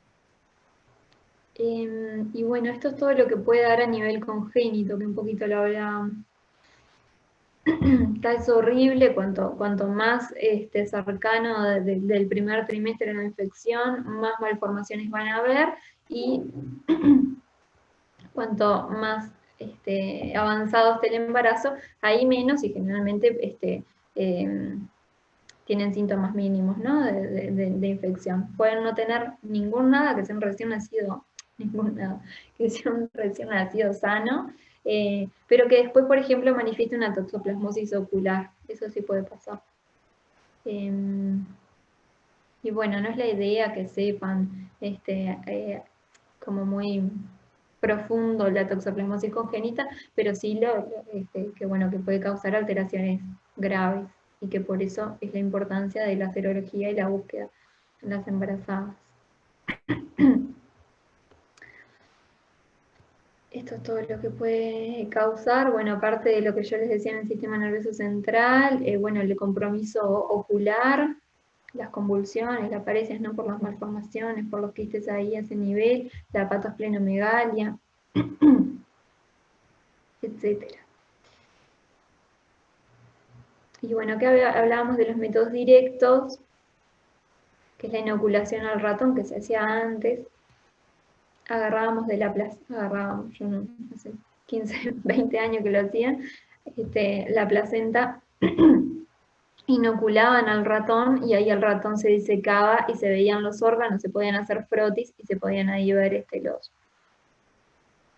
Y bueno, esto es todo lo que puede dar a nivel congénito, que un poquito lo hablábamos. Es horrible, cuanto más cercano del primer trimestre de la infección, más malformaciones van a haber, y cuanto más avanzado esté el embarazo, ahí menos, y generalmente tienen síntomas mínimos, ¿no? de infección. Pueden no tener nada, que sea un recién nacido, que sea un recién nacido sano, pero que después, por ejemplo, manifieste una toxoplasmosis ocular. Eso sí puede pasar. Y bueno, no es la idea que sepan como muy profundo la toxoplasmosis congénita, pero sí que puede causar alteraciones graves, y que por eso es la importancia de la serología y la búsqueda en las embarazadas. Esto es todo lo que puede causar, bueno, aparte de lo que yo les decía en el sistema nervioso central, el compromiso ocular, las convulsiones, las parencias, ¿no? Por las malformaciones, por los quistes ahí a ese nivel, la patosplenomegalia, etcétera. Y bueno, acá hablábamos de los métodos directos, que es la inoculación al ratón que se hacía antes. Agarrábamos de la placenta, yo no sé, 15, 20 años que lo hacían, la placenta inoculaban al ratón, y ahí el ratón se disecaba y se veían los órganos, se podían hacer frotis y se podían ahí ver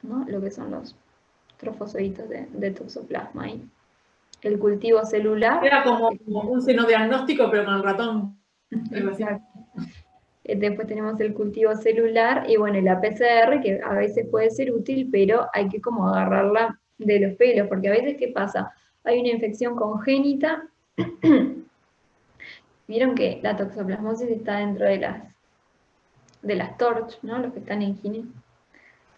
lo que son los trofozoitos de toxoplasma ahí. El cultivo celular. Era como un senodiagnóstico, pero con el ratón. Exacto. Después tenemos el cultivo celular y bueno, la PCR, que a veces puede ser útil, pero hay que como agarrarla de los pelos, porque a veces, ¿qué pasa? hay una infección congénita. Vieron que la toxoplasmosis está dentro de las TORCH, ¿no? Los que están en gine.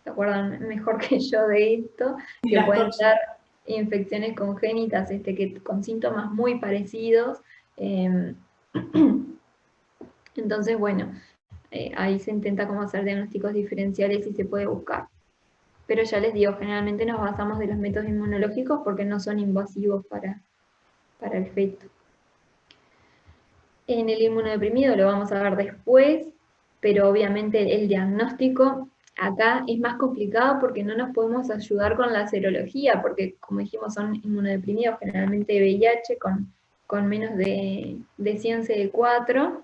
¿Se acuerdan mejor que yo de esto? Que pueden dar infecciones congénitas con síntomas muy parecidos. Entonces, bueno, ahí se intenta como hacer diagnósticos diferenciales y se puede buscar. Pero ya les digo, generalmente nos basamos de los métodos inmunológicos porque no son invasivos para el feto. En el inmunodeprimido lo vamos a ver después, pero obviamente el diagnóstico acá es más complicado porque no nos podemos ayudar con la serología, porque como dijimos son inmunodeprimidos generalmente de VIH con menos de 100 CD4,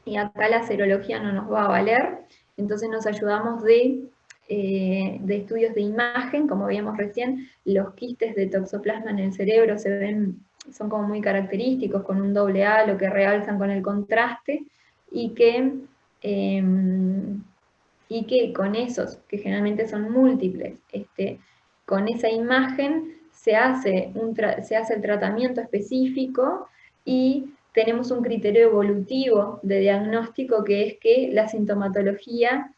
y acá la serología no nos va a valer, entonces nos ayudamos de estudios de imagen, como veíamos recién, los quistes de toxoplasma en el cerebro son como muy característicos, con un doble halo que realzan con el contraste, y que con esos, que generalmente son múltiples, con esa imagen se hace el tratamiento específico y tenemos un criterio evolutivo de diagnóstico, que es que la sintomatología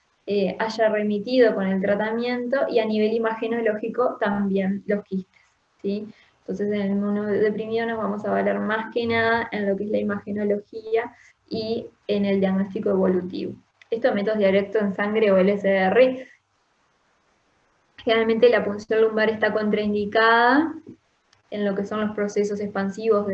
haya remitido con el tratamiento, y a nivel imagenológico también los quistes, ¿sí? Entonces en el inmunodeprimido nos vamos a valer más que nada en lo que es la imagenología y en el diagnóstico evolutivo. Estos métodos directos en sangre o LSR, generalmente la punción lumbar está contraindicada en lo que son los procesos expansivos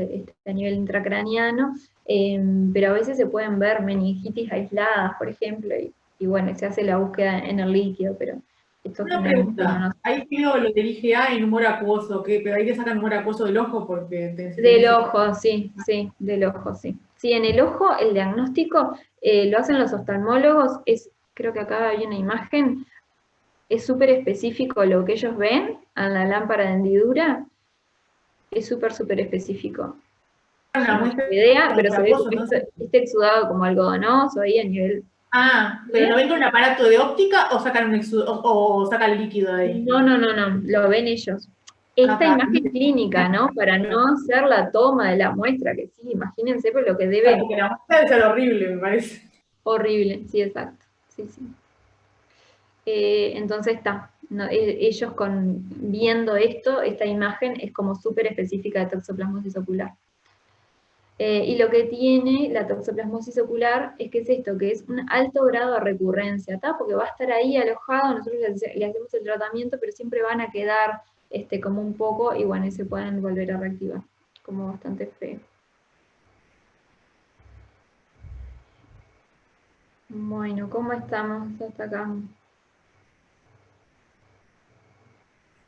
a nivel intracraniano, pero a veces se pueden ver meningitis aisladas, por ejemplo, y bueno, se hace la búsqueda en el líquido, pero esto una pregunta, ahí creo lo que dije en humor acuoso, pero ahí te sacan humor acuoso del ojo porque... Del ojo, sí, del ojo, sí. Sí, en el ojo el diagnóstico lo hacen los oftalmólogos, creo que acá hay una imagen, es súper específico lo que ellos ven en la lámpara de hendidura, es súper específico. No tengo idea, pero se ve este exudado como algodonoso ahí a nivel... Ah, ¿pero lo ven con un aparato de óptica o sacan o sacan el líquido de ahí? No, lo ven ellos. Esta imagen clínica, ¿no? Para no hacer la toma de la muestra, que sí, imagínense por lo que debe... Porque la muestra debe ser horrible, me parece. Horrible, sí, exacto. Sí. Entonces ellos viendo esta imagen es como súper específica de toxoplasmosis ocular. Y lo que tiene la toxoplasmosis ocular es que es esto, que es un alto grado de recurrencia, ¿tá? Porque va a estar ahí alojado, nosotros le hacemos el tratamiento, pero siempre van a quedar como un poco, y bueno, y se pueden volver a reactivar, como bastante feo. Bueno, ¿cómo estamos hasta acá?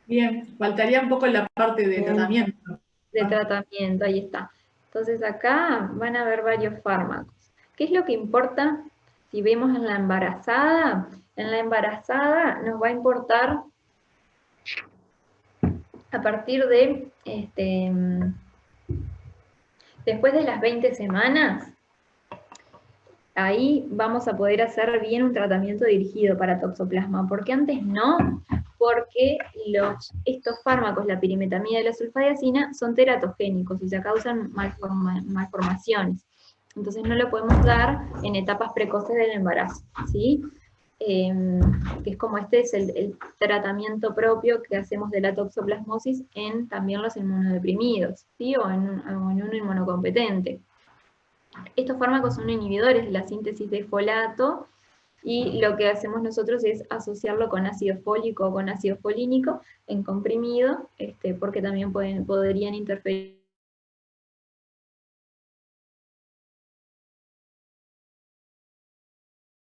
Bien, faltaría un poco la parte de tratamiento. De tratamiento, ahí está. Entonces acá van a haber varios fármacos. ¿Qué es lo que importa si vemos en la embarazada? En la embarazada nos va a importar a partir de, después de las 20 semanas, ahí vamos a poder hacer bien un tratamiento dirigido para toxoplasma, porque antes no, porque estos fármacos, la pirimetamida y la sulfadiazina, son teratogénicos, o sea, causan malformaciones. Entonces no lo podemos dar en etapas precoces del embarazo, ¿sí? Que es como es el tratamiento propio que hacemos de la toxoplasmosis en también los inmunodeprimidos, ¿sí? o en un inmunocompetente. Estos fármacos son inhibidores de la síntesis de folato, y lo que hacemos nosotros es asociarlo con ácido fólico o con ácido folínico en comprimido, porque también podrían interferir